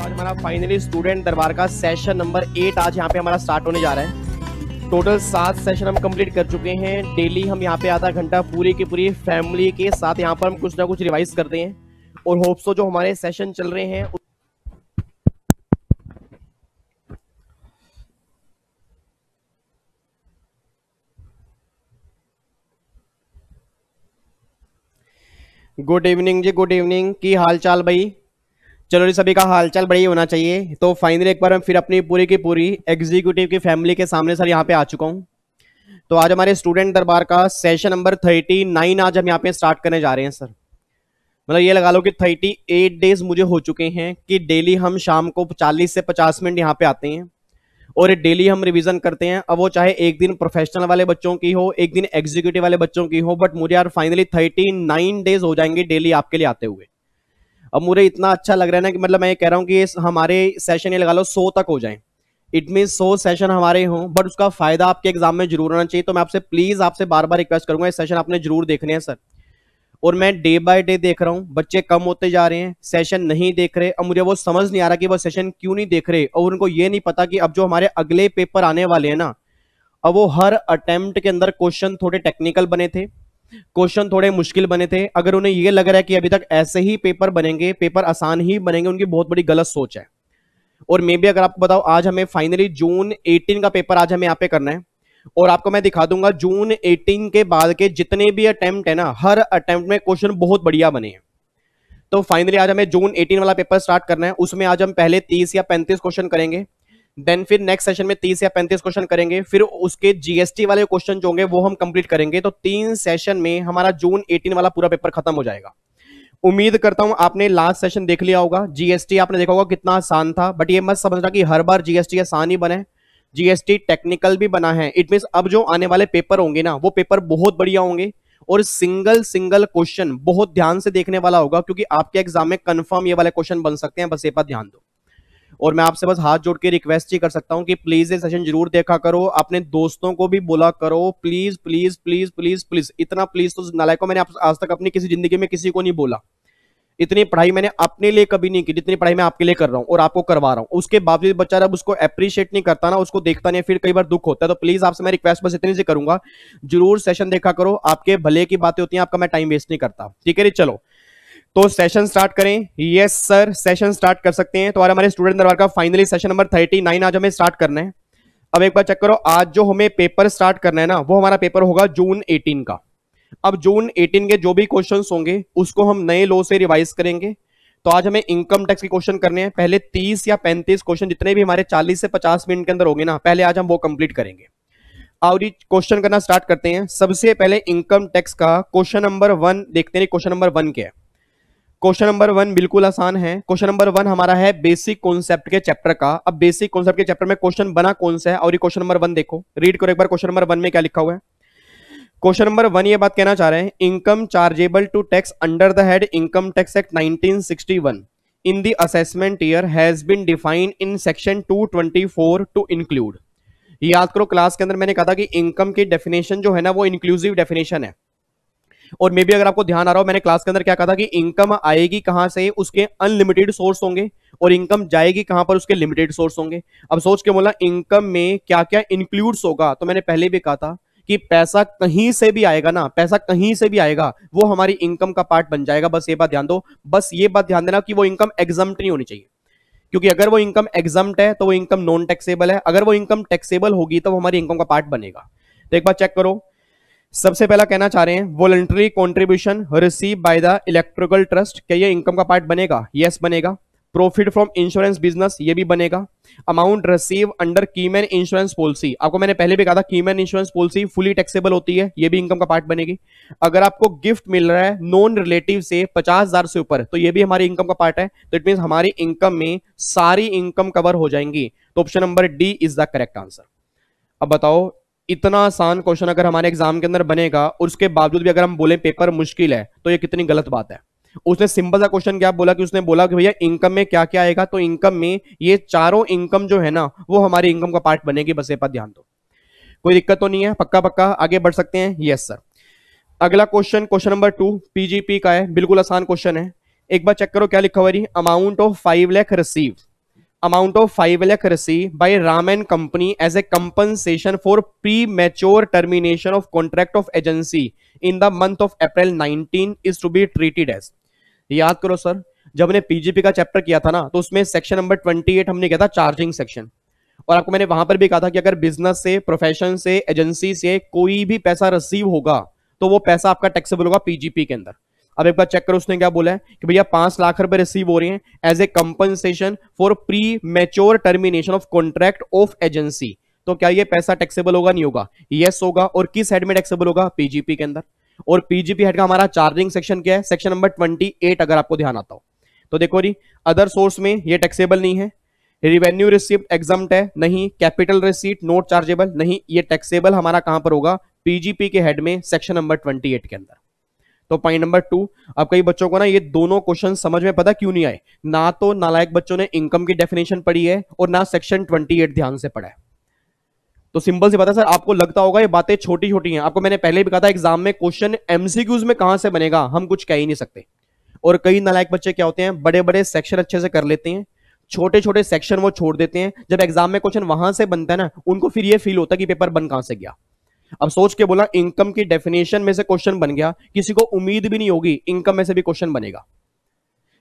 आज हमारा finally student दरबार का सेशन नंबर 8 आज यहाँ पे हमारा स्टार्ट होने जा रहा है। टोटल 7 सेशन हम कंप्लीट कर चुके हैं। डेली हम यहाँ पे आधा घंटा पूरी की पूरी फैमिली के साथ यहाँ पर हम कुछ ना कुछ रिवाइज करते हैं और होप्स जो हमारे सेशन चल रहे हैं गुड इवनिंग जी, गुड इवनिंग। की हाल चाल भाई? चलो जी, सभी का हालचाल बढ़िया होना चाहिए। तो फाइनली एक बार मैं फिर अपनी पूरी की पूरी एग्जीक्यूटिव की फैमिली के सामने सर यहाँ पे आ चुका हूँ। तो आज हमारे स्टूडेंट दरबार का सेशन नंबर 39 आज हम यहाँ पे स्टार्ट करने जा रहे हैं सर। मतलब ये लगा लो कि 38 डेज मुझे हो चुके हैं कि डेली हम शाम को 40 से 50 मिनट यहाँ पे आते हैं और डेली हम रिवीजन करते हैं। अब वो चाहे एक दिन प्रोफेशनल वाले बच्चों की हो, एक दिन एग्जीक्यूटिव वाले बच्चों की हो, बट मुझे यार फाइनली 39 डेज हो जाएंगे डेली आपके लिए आते हुए। अब मुझे इतना अच्छा लग रहा है ना कि मतलब मैं ये कह रहा हूँ कि हमारे सेशन ये लगा लो 100 तक हो जाए। इट मीन 100 सेशन हमारे हों, बट उसका फायदा आपके एग्जाम में जरूर होना चाहिए। तो मैं आपसे प्लीज आपसे बार बार रिक्वेस्ट करूंगा, इस सेशन आपने जरूर देखने हैं सर। और मैं डे बाय डे देख रहा हूँ बच्चे कम होते जा रहे हैं, सेशन नहीं देख रहे। अब मुझे वो समझ नहीं आ रहा कि वो सेशन क्यों नहीं देख रहे, और उनको ये नहीं पता कि अब जो हमारे अगले पेपर आने वाले हैं ना, अब वो हर अटेम्प्ट के अंदर क्वेश्चन थोड़े टेक्निकल बने थे, क्वेश्चन थोड़े मुश्किल बने थे। अगर उन्हें यह लग रहा है कि अभी तक ऐसे ही पेपर बनेंगे, पेपर आसान ही बनेंगे, उनकी बहुत बड़ी गलत सोच है। और मे भी अगर आपको बताओ, आज हमें फाइनली जून 18 का पेपर आज हमें यहाँ पे करना है और आपको मैं दिखा दूंगा जून 18 के बाद के जितने भी अटेम्प्ट है ना, हर अटेम्प्ट में क्वेश्चन बहुत बढ़िया बने हैं। तो फाइनली आज हमें जून 18 वाला पेपर स्टार्ट करना है। उसमें आज हम पहले 30 या 35 क्वेश्चन करेंगे, देन फिर नेक्स्ट सेशन में 30 या 35 क्वेश्चन करेंगे, फिर उसके जीएसटी वाले क्वेश्चन जो होंगे वो हम कंप्लीट करेंगे। तो 3 सेशन में हमारा जून 18 वाला पूरा पेपर खत्म हो जाएगा। उम्मीद करता हूं आपने लास्ट सेशन देख लिया होगा। जीएसटी आपने देखा होगा कितना आसान था, बट ये मत समझना कि हर बार जीएसटी आसान ही बने। जीएसटी टेक्निकल भी बना है। इट मींस अब जो आने वाले पेपर होंगे ना, वो पेपर बहुत बढ़िया होंगे और सिंगल क्वेश्चन बहुत ध्यान से देखने वाला होगा, क्योंकि आपके एग्जाम में कंफर्म ये वाले क्वेश्चन बन सकते हैं। बस ये पर ध्यान दो। और मैं आपसे बस हाथ जोड़ के रिक्वेस्ट ही कर सकता हूं कि प्लीज ये सेशन जरूर देखा करो, अपने दोस्तों को भी बोला करो। Please please please please please, इतना प्लीज तो नालायकों मैंने आज तक अपनी किसी जिंदगी में किसी को नहीं बोला। इतनी पढ़ाई मैंने अपने लिए कभी नहीं की जितनी पढ़ाई मैं आपके लिए कर रहा हूं और आपको करवा रहा हूं। उसके बावजूद बच्चा जब उसको अप्रिशिएट नहीं करता ना, उसको देखता नहीं, फिर कई बार दुख होता है। तो प्लीज आपसे मैं रिक्वेस्ट बस इतनी सी करूंगा, जरूर सेशन देखा करो। आपके भले की बातें होती हैं, आपका मैं टाइम वेस्ट नहीं करता। ठीक है, चलो तो सेशन स्टार्ट करें। यस सर, सेशन स्टार्ट कर सकते हैं। तो आज हमारे स्टूडेंट दरबार का फाइनली सेशन नंबर 39 आज हमें स्टार्ट करना है। अब एक बार चेक करो, आज जो हमें पेपर स्टार्ट करना है ना, वो हमारा पेपर होगा जून 18 का। अब जून 18 के जो भी क्वेश्चंस होंगे उसको हम नए लॉ से रिवाइज करेंगे। तो आज हमें इनकम टैक्स के क्वेश्चन करने हैं। पहले 30 या 35 क्वेश्चन जितने भी हमारे 40 से 50 मिनट के अंदर होंगे ना, पहले आज हम वो कंप्लीट करेंगे। और क्वेश्चन करना स्टार्ट करते हैं। सबसे पहले इनकम टैक्स का क्वेश्चन नंबर 1 देखते हैं। क्वेश्चन नंबर 1 क्या है? क्वेश्चन नंबर 1 बिल्कुल आसान है। क्वेश्चन नंबर 1 हमारा है बेसिक कॉन्सेप्ट के चैप्टर का। अब बेसिक कॉन्सेप्ट के चैप्टर में क्वेश्चन बना कौन सा है, और ये क्वेश्चन नंबर 1 देखो, रीड करो एक बार। क्वेश्चन नंबर 1 में क्या लिखा हुआ है? क्वेश्चन नंबर 1 ये बात कहना चाह रहे हैं, income chargeable to tax under the head income tax act 1961 in the assessment year has been defined in section 224 to include. याद करो, क्लास के अंदर मैंने कहा था कि इनकम की डेफिनेशन जो है ना, वो इंक्लूसिव डेफिनेशन है। और मे भी अगर आपको ध्यान आ रहा हो, मैंने क्लास के अंदर क्या कहा था कि इनकम आएगी कहां से, उसके अनलिमिटेड सोर्स होंगे, और इनकम जाएगी कहां पर, उसके लिमिटेड सोर्स होंगे। अब सोच के बोला इनकम में क्या क्या इंक्लूड्स होगा, तो मैंने पहले भी कहा था कि पैसा कहीं से भी आएगा ना, पैसा कहीं से भी आएगा, वो हमारी इनकम का पार्ट बन जाएगा। बस ये बात ध्यान दो, बस ये बात ध्यान देना कि वो इनकम एग्जम्प्ट नहीं होनी चाहिए, क्योंकि अगर वो इनकम एग्जम्प्ट है तो वो इनकम नॉन टैक्सेबल है। अगर वो इनकम टैक्सेबल होगी तो वो हमारी इनकम का पार्ट बनेगा। तो एक बार चेक करो। सबसे पहला कहना चाह रहे हैं, voluntary contribution receive by the electrical trust, क्या ये इनकम का पार्ट बनेगा? यस बनेगा। प्रॉफिट फ्रॉम इंश्योरेंस बिजनेस, ये भी बनेगा। Amount receive under keyman insurance policy, आपको मैंने पहले भी कहा था keyman insurance policy fully taxable होती है, ये भी इनकम का पार्ट बनेगी। अगर आपको गिफ्ट मिल रहा है नॉन रिलेटिव से 50,000 से ऊपर, तो ये भी हमारी इनकम का पार्ट है। तो इट मीन हमारी इनकम में सारी इनकम कवर हो जाएंगी। तो option number D is the correct answer. अब बताओ, इतना आसान क्वेश्चन अगर हमारे एग्जाम के अंदर बनेगा और उसके बावजूद भी अगर हम बोले पेपर मुश्किल है, तो ये कितनी गलत बात है। उसने सिंपल सा क्वेश्चन क्या बोला कि उसने बोला कि भैया इनकम में क्या क्या आएगा, तो इनकम में ये चारों इनकम जो है ना, वो हमारी इनकम का पार्ट बनेगी। बस ये पर ध्यान दो, कोई दिक्कत तो नहीं है। पक्का पक्का आगे बढ़ सकते हैं? Yes sir. अगला क्वेश्चन, क्वेश्चन नंबर 2 पीजीपी का है, बिल्कुल आसान क्वेश्चन है। एक बार चेक करो क्या लिखा हुआ है, amount of 5 lakh receive amount of 5 lakh received by Ram and Company as a compensation for premature termination of contract of agency in the month of April 19 is to be treated as। याद करो sir, जब हमने PGP का chapter किया था ना, तो उसमें सेक्शन नंबर 28 हमने किया था चार्जिंग सेक्शन, और आपको मैंने वहां पर भी कहा था कि अगर बिजनेस से, प्रोफेशन से, एजेंसी से कोई भी पैसा रिसीव होगा तो वो पैसा आपका टैक्सेबल होगा पीजीपी के अंदर। अब एक बार चेक करो, उसने क्या बोला है कि भैया 5 लाख रुपए रिसीव हो रहे हैं as a compensation for premature termination of contract of agency, तो क्या ये पैसा टैक्सेबल होगा? नहीं होगा। यस होगा। और किस हेड में टैक्सेबल होगा? पीजीपी के अंदर। और पीजीपी हेड का हमारा चार्जिंग सेक्शन क्या है? सेक्शन नंबर 28, अगर आपको ध्यान आता हो तो देखो जी, अदर सोर्स में ये टैक्सेबल नहीं है। रिवेन्यू रिसिप्ट एग्जम्प्ट है? नहीं। Capital receipt note chargeable? नहीं। ये टैक्सेबल हमारा कहां पर होगा? पीजीपी के हेड में, सेक्शन नंबर 28 के अंदर। तो पॉइंट नंबर 2, अब कई बच्चों को ना ये दोनों क्वेश्चन समझ में पता क्यों नहीं आए, ना तो नालायक बच्चों ने इनकम की डेफिनेशन पढ़ी है और ना सेक्शन 28 ध्यान से पढ़ा है। तो सिंपल सी बात है सर, आपको लगता होगा ये बातें छोटी छोटी हैं। आपको मैंने पहले भी कहा था एग्जाम में क्वेश्चन एमसीक्यूज में कहां से बनेगा हम कुछ कह ही नहीं सकते। और कई नालायक बच्चे क्या होते हैं, बड़े बड़े सेक्शन अच्छे से कर लेते हैं, छोटे छोटे सेक्शन वो छोड़ देते हैं। जब एग्जाम में क्वेश्चन वहां से बनता है ना, उनको फिर ये फील होता है कि पेपर बन कहां से गया। अब सोच के बोला इनकम की डेफिनेशन में से क्वेश्चन बन गया, किसी को उम्मीद भी नहीं होगी इनकम में से भी क्वेश्चन बनेगा।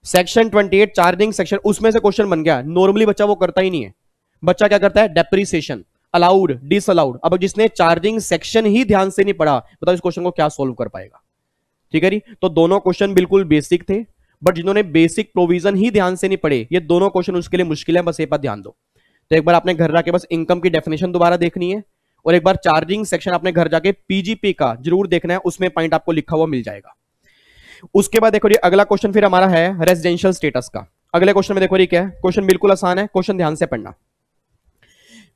सेक्शन 28 चार्जिंग सेक्शन, उसमें से क्वेश्चन बन गया। नॉर्मली बच्चा वो करता ही नहीं है। बच्चा क्या करता है? Depreciation, allowed, disallowed. अब जिसने चार्जिंग सेक्शन ही ध्यान से नहीं पढ़ा, बताओ इस क्वेश्चन को क्या सोल्व कर पाएगा? ठीक है जी। तो दोनों क्वेश्चन बिल्कुल बेसिक थे, बट जिन्होंने बेसिक प्रोविजन ही ध्यान से नहीं पढ़े, ये दोनों क्वेश्चन उसके लिए मुश्किल है। बस ये बात ध्यान दो। तो एक बार आपने घर जाके बस इनकम की डेफिनेशन दोबारा देखनी है, और एक बार चार्जिंग सेक्शन आपने घर जाके पीजीपी का जरूर देखना है, उसमें पॉइंट आपको लिखा हुआ मिल जाएगा। उसके बाद देखो ये अगला क्वेश्चन फिर हमारा है रेजिडेंशियल स्टेटस का। अगले क्वेश्चन में देखो ये क्या है, क्वेश्चन बिल्कुल आसान है, क्वेश्चन ध्यान से पढ़ना।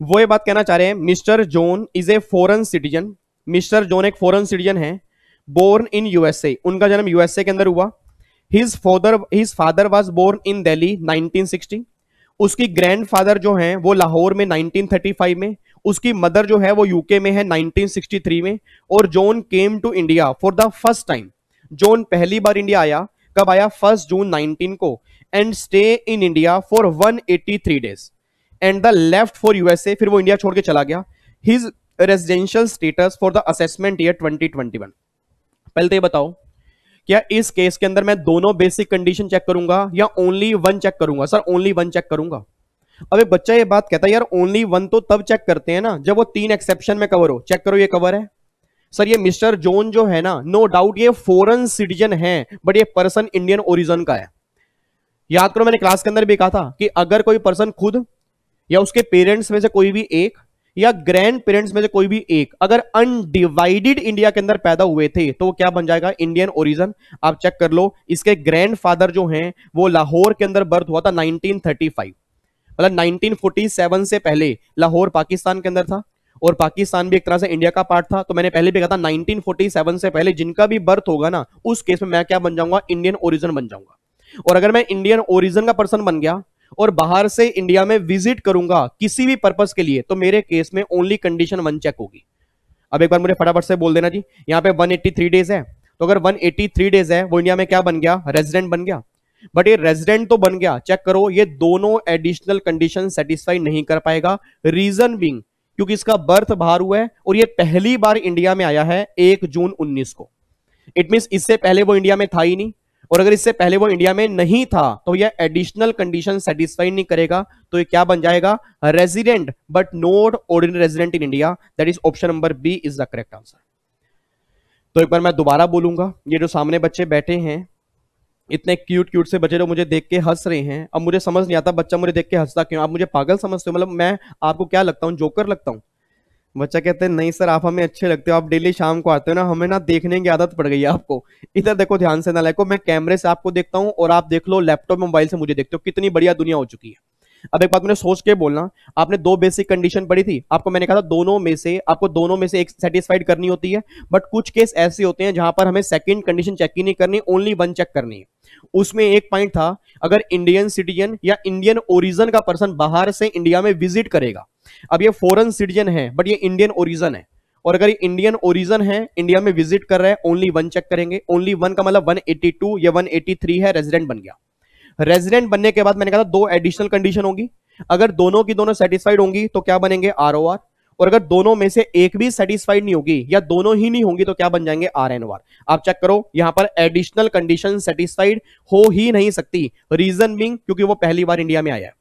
वो ये बात कहना चाह रहे हैं, mister John is a foreign citizen. Mister John एक फॉरेन सिटीजन है, बोर्न इन यूएसए, उनका जन्म यूएसए के अंदर हुआ। His father was born in Delhi 1960। उसकी ग्रैंडफादर जो है वो लाहौर में 1935 में। उसकी मदर जो है वो यूके में है 1963 में। और John came to India for the first time, John पहली बार इंडिया आया, कब आया? 1 जून 19 को। And stay in India for 183 days and the left for USA, फिर वो इंडिया छोड़ के चला गया। His residential status for the assessment year 2021। पहले तो ये बताओ, क्या इस केस के अंदर मैं दोनों बेसिक कंडीशन चेक करूंगा या ओनली वन चेक करूंगा? सर ओनली वन चेक करूंगा। अब एक बच्चा ये बात कहता है यार ओनली वन तो तब चेक करते हैं ना जब वो 3 एक्सेप्शन में कवर हो। चेक करो ये कवर है। सर ये मिस्टर जॉन जो है ना, नो डाउट ये फॉरेन सिटीजन है, बट ये पर्सन इंडियन ओरिजिन का है। याद करो मैंने क्लास के अंदर भी कहा था कि अगर कोई पर्सन खुद या उसके पेरेंट्स में से कोई भी एक या ग्रैंड पेरेंट्स में से कोई भी एक अगर अनडिवाइडेड इंडिया के अंदर पैदा हुए थे तो वो क्या बन जाएगा? Indian origin. आप चेक कर लो, इसके ग्रैंडफादर जो हैं वो लाहौर के अंदर बर्थ हुआ था 1935, मतलब 1947 से पहले लाहौर पाकिस्तान के अंदर था और पाकिस्तान भी एक तरह से इंडिया का पार्ट था। तो मैंने पहले भी कहा था 1947 से पहले जिनका भी बर्थ होगा ना, उस केस में मैं क्या बन जाऊंगा? इंडियन ओरिजिन बन जाऊंगा। और अगर मैं इंडियन ओरिजिन का पर्सन बन गया और बाहर से इंडिया में विजिट करूंगा किसी भी पर्पस के लिए, तो मेरे केस में ओनली कंडीशन 1 चेक होगी। अब एक बार मुझे फटाफट से बोल देना जी, यहां पे 183 डेज है, तो अगर 183 डेज है वो इंडिया में क्या बन गया? रेजिडेंट बन गया। बट ये रेजिडेंट तो बन गया, चेक करो ये दोनों एडिशनल कंडीशन सेटिस्फाई नहीं कर पाएगा। रीजन बीइंग क्योंकि इसका बर्थ बाहर हुआ है और ये पहली बार इंडिया में आया है 1 जून 19 को। इट मींस इससे पहले वो इंडिया में था ही नहीं, और अगर इससे पहले वो इंडिया में नहीं था तो यह एडिशनल कंडीशन सेटिस्फाई नहीं करेगा। तो ये क्या बन जाएगा? Resident but not ordinary resident in India. That is option number B is the correct answer. तो एक बार मैं दोबारा बोलूंगा, ये जो सामने बच्चे बैठे हैं, इतने क्यूट क्यूट से बच्चे जो मुझे देख के हंस रहे हैं, अब मुझे समझ नहीं आता बच्चा मुझे देख के हंसता क्यों? आप मुझे पागल समझते हो? मतलब मैं आपको क्या लगता हूं? जोकर लगता हूं? बच्चा कहते हैं नहीं सर आप हमें अच्छे लगते हो, आप डेली शाम को आते हो ना, हमें ना देखने की आदत पड़ गई है आपको। इधर देखो ध्यान से ना लाइको, मैं कैमरे से आपको देखता हूं और आप देख लो लैपटॉप मोबाइल से मुझे देखते हो। कितनी बढ़िया दुनिया हो चुकी है। अब एक बात मैंने सोच के बोलना, आपने 2 बेसिक कंडीशन पढ़ी थी, आपको मैंने कहा था आपको दोनों में से एक सेटिस्फाइड करनी होती है। बट कुछ केस ऐसे होते हैं जहां पर हमें सेकंड कंडीशन चेक ही नहीं करनी, ओनली 1 चेक करनी है। उसमें एक पॉइंट था, अगर इंडियन सिटीजन या इंडियन ओरिजिन का पर्सन बाहर से इंडिया में विजिट करेगा। अब ये फॉरेन सिटीजन है बट ये इंडियन ओरिजिन है, और अगर ये इंडियन ओरिजिन है, इंडिया में विजिट कर रहा है, ओनली 1 चेक करेंगे। ओनली 1 का मतलब 182 या 183 है, रेजिडेंट बन गया। रेजिडेंट बनने के बाद मैंने कहा था 2 एडिशनल कंडीशन होगी। अगर दोनों की दोनों सेटिस्फाइड होंगी तो क्या बनेंगे, ROR। और अगर दोनों में से एक भी सेटिस्फाइड नहीं होगी या दोनों ही नहीं होंगी तो क्या बन जाएंगे, RNOR। आप चेक करो यहां पर एडिशनल कंडीशन सेटिस्फाइड हो ही नहीं सकती, रीजन बीइंग क्योंकि वो पहली बार इंडिया में आया है,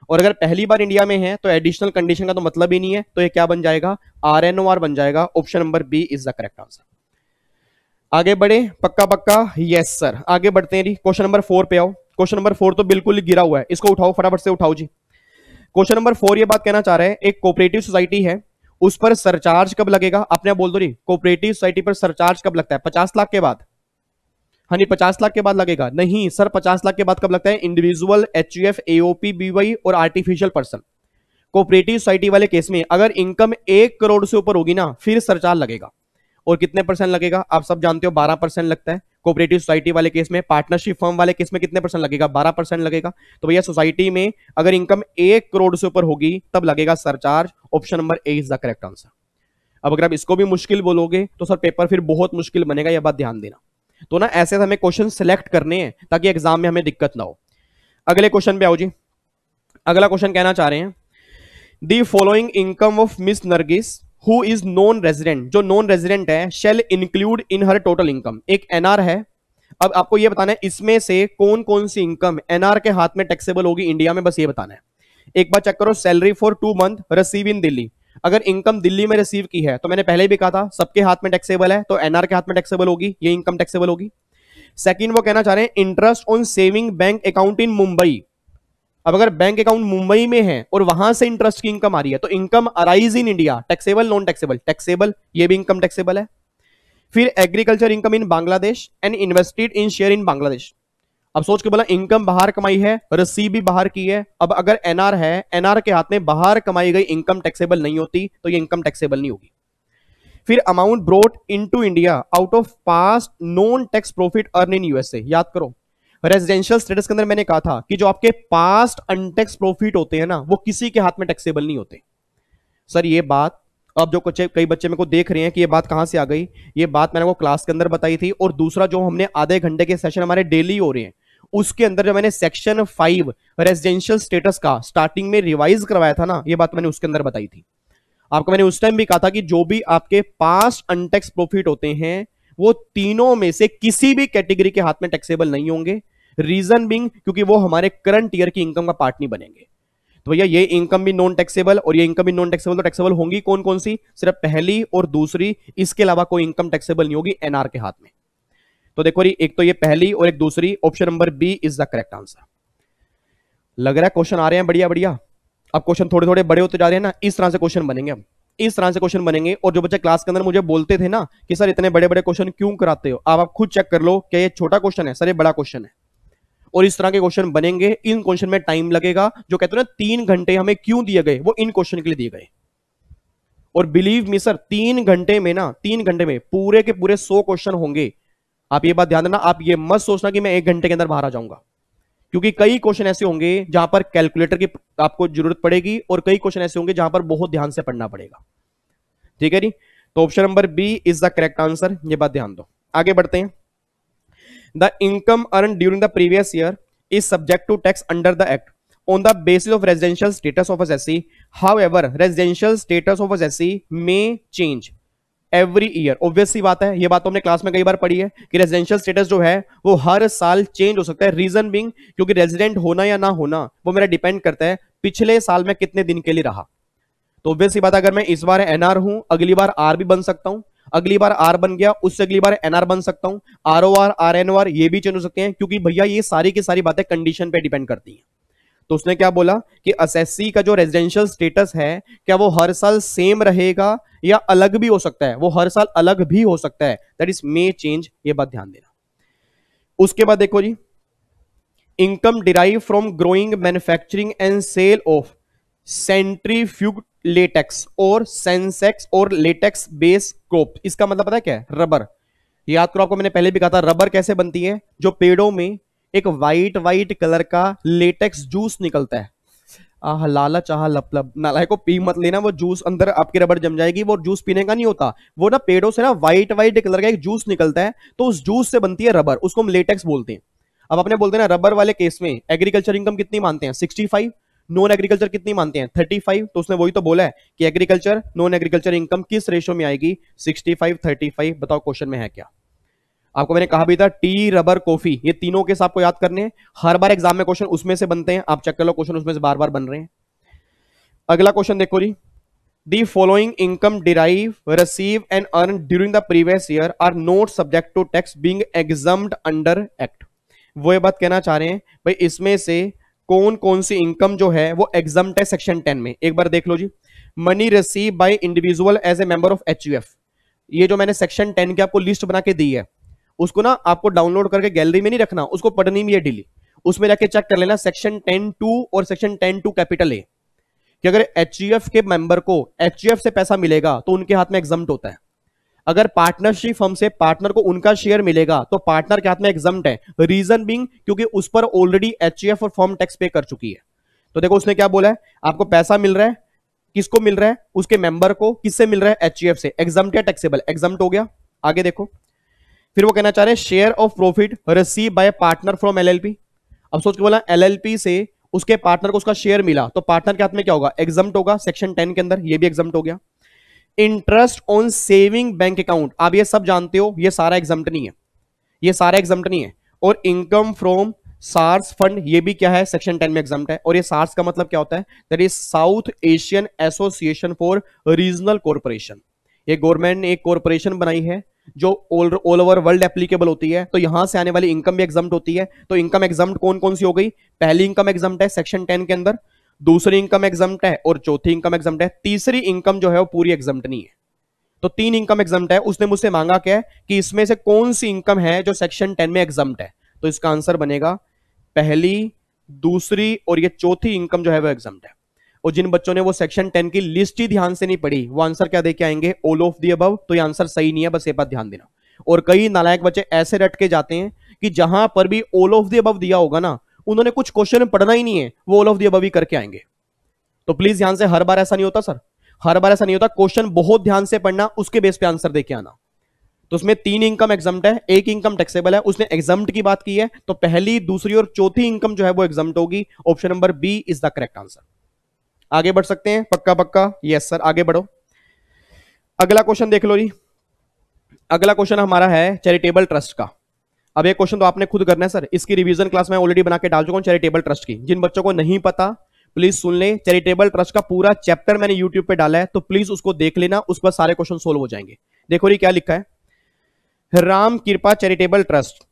और अगर पहली बार इंडिया में है तो एडिशनल कंडीशन का तो मतलब ही नहीं है, तो ये क्या बन जाएगा, RNOR बन जाएगा। Option number B is the correct answer. आगे बढ़े, पक्का पक्का, यस सर। आगे बढ़ते हैं जी, क्वेश्चन नंबर 4 पे आओ। क्वेश्चन नंबर 4 तो बिल्कुल गिरा हुआ है, इसको उठाओ, फटाफट से उठाओ जी। क्वेश्चन नंबर 4 ये बात कहना चाह रहे हैं, एक कोऑपरेटिव सोसाइटी है, उस पर सरचार्ज कब लगेगा, आपने बोल दो जी, कोऑपरेटिव सोसाइटी पर सरचार्ज कब लगता है, 50 लाख के बाद। हाँ नहीं, 50 लाख के बाद लगेगा, नहीं सर 50 लाख के बाद कब लगता है, इंडिविजुअल, HUF, AOP, BY और आर्टिफिशियल पर्सन। कोऑपरेटिव सोसाइटी वाले केस में अगर इनकम 1 करोड़ से ऊपर होगी ना फिर सरचार्ज लगेगा। और कितने परसेंट लगेगा, आप सब जानते हो 12% लगता है कोऑपरेटिव सोसाइटी वाले केस में। पार्टनरशिप फर्म वाले केस में कितने परसेंट लगेगा, 12% लगेगा। तो भैया सोसाइटी में अगर इनकम 1 करोड़ से ऊपर होगी तब लगेगा surcharge. Option number A is the correct answer. अब अगर आप इसको भी मुश्किल बोलोगे तो सर पेपर फिर बहुत मुश्किल बनेगा, यह बात ध्यान देना। तो ना ऐसे हमें क्वेश्चन सिलेक्ट करने हैं ताकि एग्जाम में हमें दिक्कत ना हो। अगले क्वेश्चन पे आओ जी। अगला क्वेश्चन कहना चाह रहे हैं, the following income of miss Nargis who is non resident, जो नॉन रेजिडेंट है, shall include in her total income. एक NR है, अब आपको यह बताना है इसमें से कौन कौन सी इनकम NR के हाथ में टैक्सेबल होगी इंडिया में, बस ये बताना है। एक बार चेक करो, salary for 2 month receive in Delhi, अगर इनकम दिल्ली में रिसीव की है तो मैंने पहले भी कहा था सबके हाथ में टैक्सेबल है, तो NR के हाथ में टैक्सेबल होगी, ये इनकम टैक्सेबल होगी। सेकंड वो कहना चाह रहे हैं interest on saving bank account in Mumbai, अब अगर बैंक अकाउंट मुंबई में है और वहां से इंटरेस्ट की इनकम आ रही है तो income arise in India, taxable non taxable, taxable, ये भी इनकम टैक्सेबल है। फिर agriculture income in Bangladesh and invested in share in Bangladesh, अब सोच के बोला इनकम बाहर कमाई है, रिसीव भी बाहर की है। अब अगर NR है, NR के हाथ में बाहर कमाई गई इनकम टैक्सेबल नहीं होती तो ये इनकम टैक्सेबल नहीं होगी। फिर amount brought into India out of past non tax profit earn in USA, याद करो रेजिडेंशियल स्टेटस के अंदर मैंने कहा था कि जो आपके पास्ट अनटैक्स प्रॉफिट होते हैं ना वो किसी के हाथ में टैक्सेबल नहीं होते। सर ये बात अब जो कुछ कई बच्चे मेरे को देख रहे हैं कि ये बात कहां से आ गई, ये बात मैंने को क्लास के अंदर बताई थी, और दूसरा जो हमने आधे घंटे के सेशन हमारे डेली हो रहे हैं उसके अंदर जो मैंने सेक्शन 5 रेजिडेंशियल स्टेटस का स्टार्टिंग में रिवाइज करवाया था ना, ये बात मैंने उसके अंदर बताई थी आपको। मैंने उस टाइम भी कहा था कि जो भी आपके पास्ट अनटैक्स प्रॉफिट होते हैं वो तीनों में से किसी भी कैटेगरी के हाथ में टैक्सेबल नहीं होंगे, रीजन बीइंग क्योंकि वो हमारे करंट ईयर की इनकम का पार्ट नहीं बनेंगे। तो भैया ये इनकम भी नॉन टैक्सेबल और ये इनकम भी नॉन टैक्सेबल, तो टैक्सेबल होंगी कौन कौन सी, सिर्फ पहली और दूसरी, इसके अलावा कोई इनकम टैक्सेबल नहीं होगी NR के हाथ में। तो देखो जी, एक तो ये पहली और एक दूसरी, option number B is the correct answer. लग रहा है क्वेश्चन आ रहे हैं बढ़िया बढ़िया। अब क्वेश्चन थोड़े थोड़े बड़े होते जा रहे हैं ना, इस तरह से क्वेश्चन बनेंगे, अब इस तरह से क्वेश्चन बनेंगे। और जो बच्चे क्लास के अंदर मुझे बोलते थे ना कि सर इतने बड़े बड़े क्वेश्चन क्यों कराते हो, अब आप खुद चेक कर लो कि ये छोटा क्वेश्चन है सर, ये बड़ा क्वेश्चन है, और इस तरह के क्वेश्चन बनेंगे। इन क्वेश्चन में टाइम लगेगा, जो कहते हैं ना 3 घंटे हमें क्यों दिए गए, वो इन क्वेश्चन के लिए दिए गए। और बिलीव मी सर 3 घंटे में ना, 3 घंटे में पूरे के पूरे 100 क्वेश्चन होंगे। आप ये बात ध्यान देना, आप ये मत सोचना कि मैं 1 घंटे के अंदर बाहर आ जाऊंगा, क्योंकि कई क्वेश्चन ऐसे होंगे जहां पर कैलकुलेटर की आपको जरूरत पड़ेगी और कई क्वेश्चन ऐसे होंगे जहां पर बहुत ध्यान से पढ़ना पड़ेगा। ठीक है जी, तो option number B is the correct answer, ये बात ध्यान दो। आगे बढ़ते हैं। The income earn during the previous year is subject to tax under the act on the basis of residential status of a ZC. However, residential status of a ZC may change every year. Obvious सी बात है, ये बात तो हमने class में कई बार पढ़ी है कि रेजिडेंशियल स्टेटस जो है वो हर साल चेंज हो सकता है। रीजन बीइंग क्योंकि रेजिडेंट होना या ना होना वो मेरा डिपेंड करता है पिछले साल में कितने दिन के लिए रहा। तो ऑब्वियस सी बात है, अगर मैं इस बार NR हूं, अगली बार R भी बन सकता हूं, अगली बार R बन गया, उससे अगली बार NR बन सकता हूं, ROR, RNOR ये भी चेंज हो सकते हैं, क्योंकि भैया ये सारी की सारी बातें कंडीशन पे डिपेंड करती हैं। तो उसने क्या बोला कि एसएससी का जो रेजिडेंशियल स्टेटस है क्या वो हर साल सेम रहेगा या अलग भी हो सकता है, वो हर साल अलग भी हो सकता है, दैट इज मे चेंज, ये बात ध्यान देना। उसके बाद देखो जी, income derive from growing manufacturing and sale of centrifuge latex और सेंसेक्स और लेटेक्स बेस क्रॉप, इसका मतलब पता है क्या है, रबर। याद करो, आपको मैंने पहले भी कहा था रबर कैसे बनती है, जो पेड़ों में एक वाइट कलर का लेटेक्स जूस निकलता है, आह लालच आह लपलब, नालायक को पी मत लेना, वो जूस अंदर आपकी रबर जम जाएगी, वो जूस पीने का नहीं होता, वो ना पेड़ों से ना वाइट कलर का एक जूस निकलता है, तो उस जूस से बनती है रबर, उसको हम लेटेक्स बोलते हैं। अब अपने बोलते हैं ना रबर वाले केस में एग्रीकल्चर इनकम कितनी मानते हैं 65, नॉन एग्रीकल्चर कितनी मानते हैं 35, तो उसने वही तो बोला है कि एग्रीकल्चर नॉन एग्रीकल्चर इनकम किस रेशियो में आएगी 65 35। बताओ क्वेश्चन में है क्या। आपको मैंने कहा भी था टी रबर कॉफी ये तीनों केस आपको याद करने हैं, हर बार एग्जाम में क्वेश्चन उसमें से बनते हैं, आप चेक कर लो क्वेश्चन उसमें से बार बार बन रहे हैं। अगला क्वेश्चन देखो जी, The following income derived, receive and earned during the previous year are not subject to tax being exempt under act। वो ये बात कहना चाह रहे हैं भाई इसमें से कौन कौन सी इनकम जो है वो एग्जम्प्ट है सेक्शन 10 में। एक बार देख लो जी, money receive by individual as a member of HUF, ये जो मैंने सेक्शन 10 की आपको लिस्ट बना के दी है उसको ना आपको डाउनलोड करके गैलरी में नहीं रखना, उसको पढ़नी भी है डेली, उसमें जाके चेक कर लेना सेक्शन 10(2) और सेक्शन 10(2) कैपिटल ए कि अगर एचयूएफ के मेंबर को एचयूएफ से पैसा मिलेगा तो उनके हाथ में एग्जम्प्ट होता है, अगर पार्टनरशिप फर्म से पार्टनर को उनका शेयर मिलेगा तो पार्टनर के हाथ में एग्जम्प्ट है। रीजन बीइंग क्योंकि उस पर ऑलरेडी एचयूएफ और फर्म टैक्स पे कर चुकी है। तो देखो उसने क्या बोला है, आपको पैसा मिल रहा है, किसको मिल रहा है, उसके मेंबर को, किससे मिल रहा है एचयूएफ से, एग्जम्प्ट या टैक्सेबल, एग्जम्प्ट हो गया। आगे देखो फिर वो कहना चाह रहे हैं share of profit receive by partner from LLP. अब सोच के बोला एलएलपी से उसके पार्टनर को उसका शेयर मिला तो पार्टनर के हाथ में क्या होगा, एग्जम्प्ट होगा सेक्शन 10 के अंदर, ये भी एग्जम्प्ट हो गया। Interest on saving bank account, आप ये सब जानते हो, ये सारा एग्जम्प्ट नहीं है, ये सारा एग्जम्प्ट नहीं है। और इनकम फ्रॉम सार्स फंड, ये भी क्या है सेक्शन 10 में एग्जम्प्ट है। और ये सार्स का मतलब क्या होता है, that is south Asian association for regional corporation. ये गवर्नमेंट ने एक कॉर्पोरेशन बनाई है जो ऑल ओवर वर्ल्ड एप्लीकेबल होती है, तो यहां से आने वाली इनकम भी एग्जम्प्ट होती है। तो इनकम एग्जम्प्ट कौन कौन सी हो गई, पहली इनकम एग्जम्प्ट है सेक्शन 10 के अंदर, दूसरी इनकम एग्जम्प्ट है और चौथी इनकम एग्जम्प्ट है, तीसरी इनकम जो है वो पूरी एग्जम्प्ट नहीं है। तो 3 इनकम एग्जम्प्ट है। उसने मुझसे मांगा क्या है कि इसमें से कौन सी इनकम है जो सेक्शन 10 में एग्जम्प्ट है, तो इसका आंसर बनेगा पहली, दूसरी और ये चौथी इनकम जो है वो एग्जम्प्ट है। और जिन बच्चों ने वो सेक्शन 10 की लिस्ट ही ध्यान से नहीं पढ़ी वो आंसर क्या देके आएंगे, ऑल ऑफ दी अबव। तो ये आंसर सही नहीं है, बस ये बात ध्यान देना। और कई नालायक बच्चे ऐसे रट के जाते हैं कि जहां पर भी ऑल ऑफ दी अबव दिया होगा ना, उन्होंने कुछ क्वेश्चन पढ़ना ही नहीं है, वो ऑल ऑफ दी अबव ही करके आएंगे। तो प्लीज ध्यान से, हर बार ऐसा नहीं होता सर, हर बार ऐसा नहीं होता, क्वेश्चन बहुत ध्यान से पढ़ना, उसके बेस पे आंसर देके आना। तो उसमें 3 इनकम एग्जम्प्ट है, 1 इनकम टैक्सेबल है। उसने एग्जम्प्ट की बात की है तो पहली, दूसरी और चौथी इनकम जो है वो एग्जम्प्ट होगी। Option number B is the correct answer. आगे बढ़ सकते हैं, पक्का पक्का, यस सर, आगे बढ़ो। अगला क्वेश्चन देख लो जी, अगला क्वेश्चन हमारा है चैरिटेबल ट्रस्ट का। अब ये क्वेश्चन तो आपने खुद करना है सर, इसकी रिवीजन क्लास में ऑलरेडी बना के डाल चुका हूं चैरिटेबल ट्रस्ट की। जिन बच्चों को नहीं पता प्लीज सुन ले, चैरिटेबल ट्रस्ट का पूरा चैप्टर मैंने यूट्यूब पे डाला है, तो प्लीज उसको देख लेना, उस पर सारे क्वेश्चन सोल्व हो जाएंगे। देखो ये क्या लिखा है, Ram Kripa charitable trust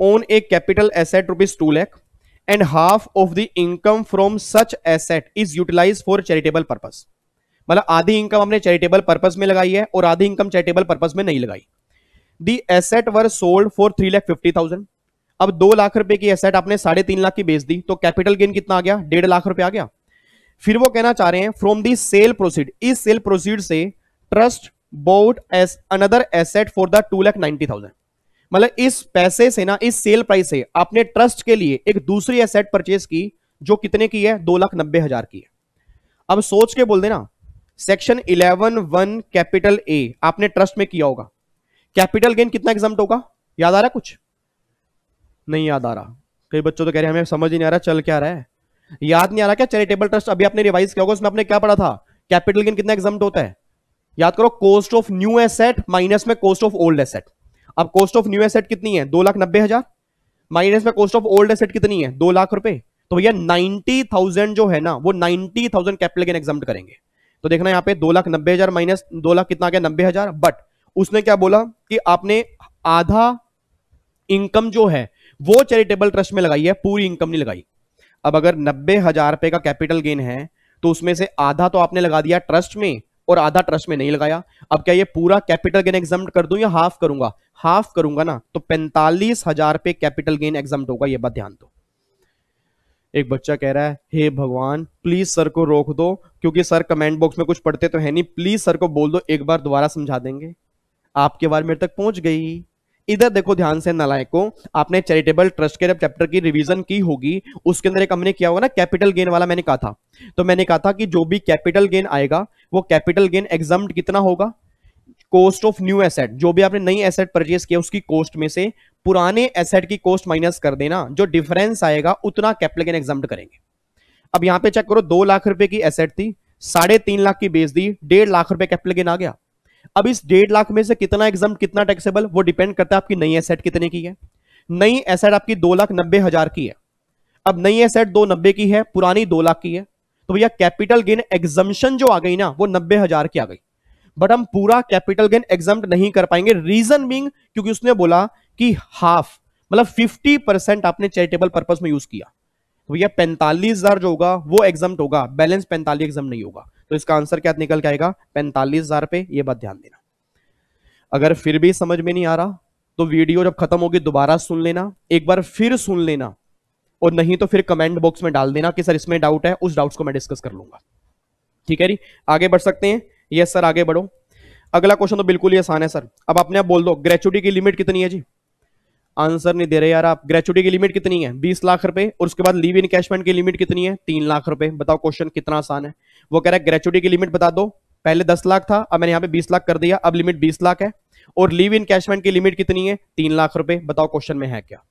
own a capital asset ₹2 lakh and half of the income from such asset is utilize for charitable purpose. मतलब आधी इनकम हमने चैरिटेबल पर्पस में लगाई है और आधी इनकम चैरिटेबल पर्पस में नहीं लगाई। The asset were sold for 3,50,000। अब 2 लाख रुपए की एसेट आपने 3.5 लाख की बेच दी, तो कैपिटल गेन कितना आ गया, 1.5 लाख रुपए आ गया। फिर वो कहना चाह रहे हैं फ्रॉम दी सेल प्रोसीड, इस सेल प्रोसीड से trust boat S another asset for the 2,90,000। मतलब इस पैसे से ना, इस सेल प्राइस से आपने ट्रस्ट के लिए एक दूसरी एसेट परचेज की जो कितने की है, 2,90,000 की है। अब सोच के बोल देना, सेक्शन 11(1) कैपिटल ए आपने ट्रस्ट में किया होगा, कैपिटल गेन कितना एग्जम्प्ट होगा, याद आ रहा है कुछ, नहीं याद आ रहा। कई बच्चों तो कह रहे हैं हमें समझ ही नहीं आ रहा चल क्या रहा है, याद नहीं आ रहा क्या। चैरिटेबल ट्रस्ट अभी आपने रिवाइज किया होगा, उसमें आपने क्या पढ़ा था, कैपिटल गेन कितना एग्जम्प्ट होता है, याद करो, cost of new asset minus में कॉस्ट ऑफ ओल्ड एसेट। अब कॉस्ट ऑफ न्यू एसेट कितनी है, 2,90,000 माइनस में कॉस्ट ऑफ ओल्ड एसेट कितनी है, 2 लाख रुपए। तो भैया 90,000 जो है ना, वो 90,000 कैपिटल गेन एग्जम्प्ट करेंगे। तो देखना यहाँ पे 2,90,000 माइनस 2 लाख कितना आ गया, 90,000। बट उसने क्या बोला कि आपने आधा इनकम जो है वो चैरिटेबल ट्रस्ट में लगाई है, पूरी इनकम नहीं लगाई। अब अगर 90,000 रुपए का कैपिटल गेन है तो उसमें से आधा तो आपने लगा दिया ट्रस्ट में और आधा ट्रस्ट में नहीं लगाया। अब क्या ये पूरा कैपिटल गेन एग्जम्प्ट कर दूं या हाफ करूंगा, हाफ करूंगा ना, तो 45,000 रुपए कैपिटल गेन एग्जम्प्ट होगा, ये बात ध्यान दो। एक बच्चा कह रहा है हे भगवान प्लीज सर को रोक दो, क्योंकि सर कमेंट बॉक्स में कुछ पढ़ते तो है नहीं, प्लीज सर को बोल दो एक बार दोबारा समझा देंगे। आपकी आवाज मेरे तक पहुंच गई। इधर देखो ध्यान से नालायकों, आपने चैरिटेबल ट्रस्ट के जब चैप्टर की रिवीजन की होगी उसके अंदर एक हमने किया होगा ना कैपिटल गेन वाला, मैंने कहा था, तो मैंने कहा था कि जो भी कैपिटल गेन आएगा वो कैपिटल गेन एग्जम्प्ट कितना होगा, कॉस्ट ऑफ न्यू एसेट, जो भी आपने नई एसेट परचेज किया उसकी कॉस्ट में से पुराने एसेट की कॉस्ट माइनस कर देना, जो डिफरेंस आएगा उतना कैपिटल गेन एग्जम्प्ट करेंगे। अब यहां पे चेक करो, 2 लाख रुपए की एसेट थी, 3.5 लाख की बेच दी, 1.5 लाख रुपए कैपिटल गेन आ गया। अब इस 1.5 लाख में से कितना एग्जाम कितना टैक्सेबल, वो डिपेंड करता है आपकी नई एसेट कितने की है। नई एसेट आपकी 2,90,000 की है। अब नई एसेट 290 की है, पुरानी 2 लाख की है, तो भैया कैपिटल गेन एग्जम्पशन जो आ गई ना वो 90,000 की आ गई। बट हम पूरा कैपिटल गेन एग्जाम नहीं कर पाएंगे, रीजन बीइंग क्योंकि उसने बोला कि हाफ मतलब 50% आपने चैरिटेबल पर्पस में यूज किया, तो भैया 45,000 जो होगा वो एग्जाम होगा, बैलेंस 45 एग्जाम नहीं होगा। तो इसका आंसर क्या निकल के आएगा, 45,000 पे। ये बात ध्यान देना। अगर फिर भी समझ में नहीं आ रहा तो वीडियो जब खत्म होगी दोबारा सुन लेना, एक बार फिर सुन लेना, और नहीं तो फिर कमेंट बॉक्स में डाल देना कि सर इसमें डाउट है, उस डाउट्स को मैं डिस्कस कर लूंगा। ठीक है जी, आगे बढ़ सकते हैं। यस सर आगे बढ़ो। अगला क्वेश्चन तो बिल्कुल ही आसान है सर। अब अपने आप बोल दो ग्रेचुटी की लिमिट कितनी है जी। आंसर नहीं दे रहे यार आप। ग्रेचुटी की लिमिट कितनी है, 20 लाख रुपए, और उसके बाद लीव इन कैशमेंट की लिमिट कितनी है, 3 लाख रुपए। बताओ क्वेश्चन कितना आसान है। वो कह रहा है ग्रेचुटी की लिमिट बता दो, पहले 10 लाख था, अब मैंने यहां पे 20 लाख कर दिया, अब लिमिट 20 लाख है, और लीव इन कैशमेंट की लिमिट कितनी है, 3 लाख रुपए। बताओ क्वेश्चन में है क्या।